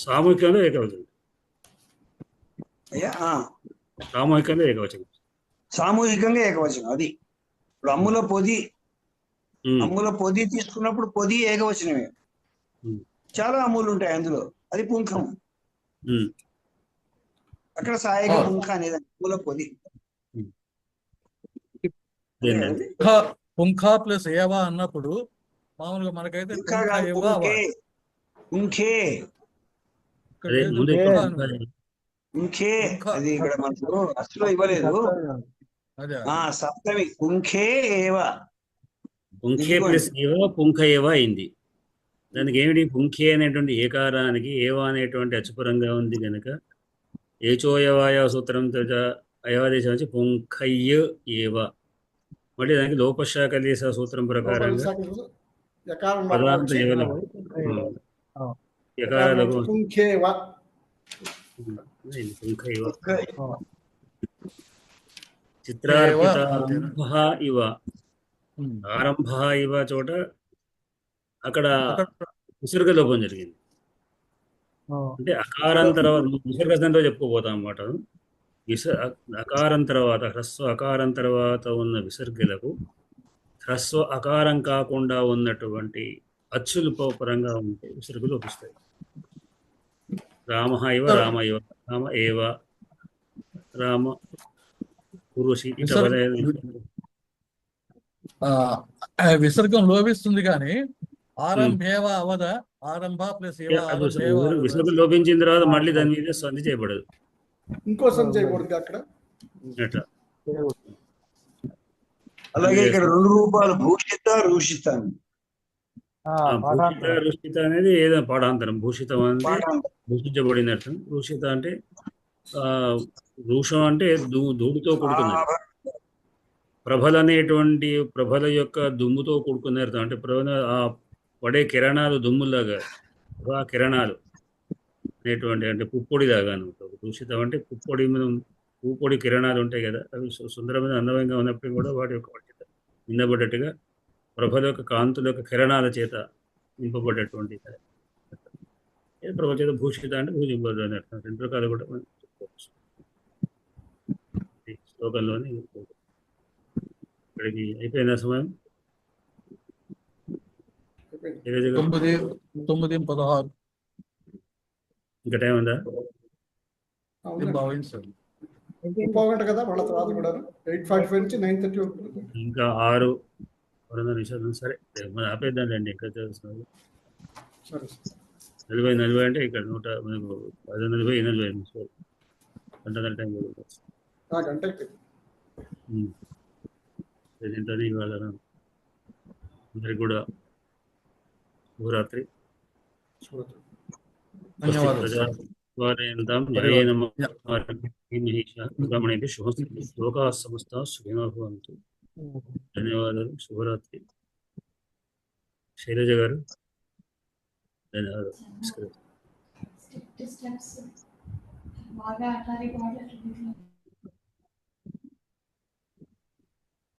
సామూహికంలో ఏకవచనం. సామూహికంగా ఏకవచనం. సామూహికంగా ఏకవచనం. అది ఇప్పుడు అమ్ముల పొది తీసుకున్నప్పుడు పొది ఏకవచనమే. చాలా అమ్ములు ఉంటాయి అందులో, అది పుంఖం. అక్కడ సాయక పుంఖ అనేది అమ్ముల పొది. పుంఖ ప్లస్ ఏవా అన్నప్పుడు మామూలుగా మనకైతే అది ఇక్కడ మనకు అసలు ఇవ్వలేదు. సప్తమి పుంఖే ఏవ, పుంఖే ప్లస్ ఏవ పుంఖ ఏవ అయింది. దానికి ఏమిటి? పుంఖే అనేటువంటి ఏకారానికి ఏవా అనేటువంటి అచుపరంగా ఉంది కనుక ఏచోయవాయ సూత్రంతో అయవాదేశం వచ్చి పుంఖయ్య ఏవ. మళ్ళీ దానికి లోపశాఖలేశ సూత్రం ప్రకారంగా చిత్రార్పితారంభ ఇవ, ఆరంభ ఇవ చోట అక్కడ విసర్గ లోపం జరిగింది. అంటే అకారం తర్వాత విసర్గంతో చెప్పుకోపోతాం అన్నమాట. అకారం తర్వాత హ్రస్వ అకారం తర్వాత ఉన్న విసర్గలకు హ్రస్వ అకారం కాకుండా ఉన్నటువంటి అచ్చులు పరంగా ఉంటే విసర్గలు లోపిస్తాయి. రామ ఇవ రామ ఇవ రామ ఏవ రామ పురుషి ఇట్లా విసర్గం లోపిస్తుంది కానీ ఆరంభేవ అవద ఆరంభ ప్లస్ విసర్గం లోపించిన తర్వాత మళ్ళీ దాని మీద సంధి చేయబడదు. ఇంకో సంధి చేయకూడదు అక్కడ. అట్లా అలాగే ఇక్కడ 2 రూపాలు భూషిత రూషిత రుషిత అనేది ఏదో పాఠాంతరం. భూషితం అంటే భూషించబడిన అర్థం. రూషిత అంటే రూషం అంటే ధూళితో కూడుకున్నది. ప్రభల అనేటువంటి ప్రభల యొక్క దుమ్ముతో కూడుకున్న అర్థం. అంటే ఆ పడే కిరణాలు దుమ్ములాగా ఆ కిరణాలు అనేటువంటి అంటే పుప్పొడిలాగా అనమాట. దూషితం అంటే పుప్పొడి కిరణాలు ఉంటాయి కదా, అవి సుందరమైన అందమైన ఉన్నప్పుడు కూడా వాటి యొక్క నిందబడ్డట్టుగా ప్రభల యొక్క కాంతుల యొక్క కిరణాల చేత నింపబడ్డటువంటి ప్రభల చేత భూషిత అంటే భూజింపబడ్డ అని అర్థం. 2 రకాలు కూడా మనం చెప్పుకోవచ్చు. శ్లోకంలోని ఇక్కడికి అయిపోయిందా సమయం? 9:16 ఇంకా టైం ఉందా? పోగంట కదా వాళ్ళ తర్వాత కూడా 8:45 నుంచి 9:30 వరకు. ఇంకా 6 నిమిషాలు. సరే మనం ఆపేద్దాం అండి. ఇంకా 40 అంటే ఇక్కడ 140 నిమిషాలు గంటన్నర టైం గంటకి. దీంతో ఇవాళ అందరికి కూడా శుభరాత్రి. శ్లోకా సమస్త సుఖినో భవంతు. ధన్యవాదాలు. శుభరాత్రి. శైలజ గారు ధన్యవాదాలు.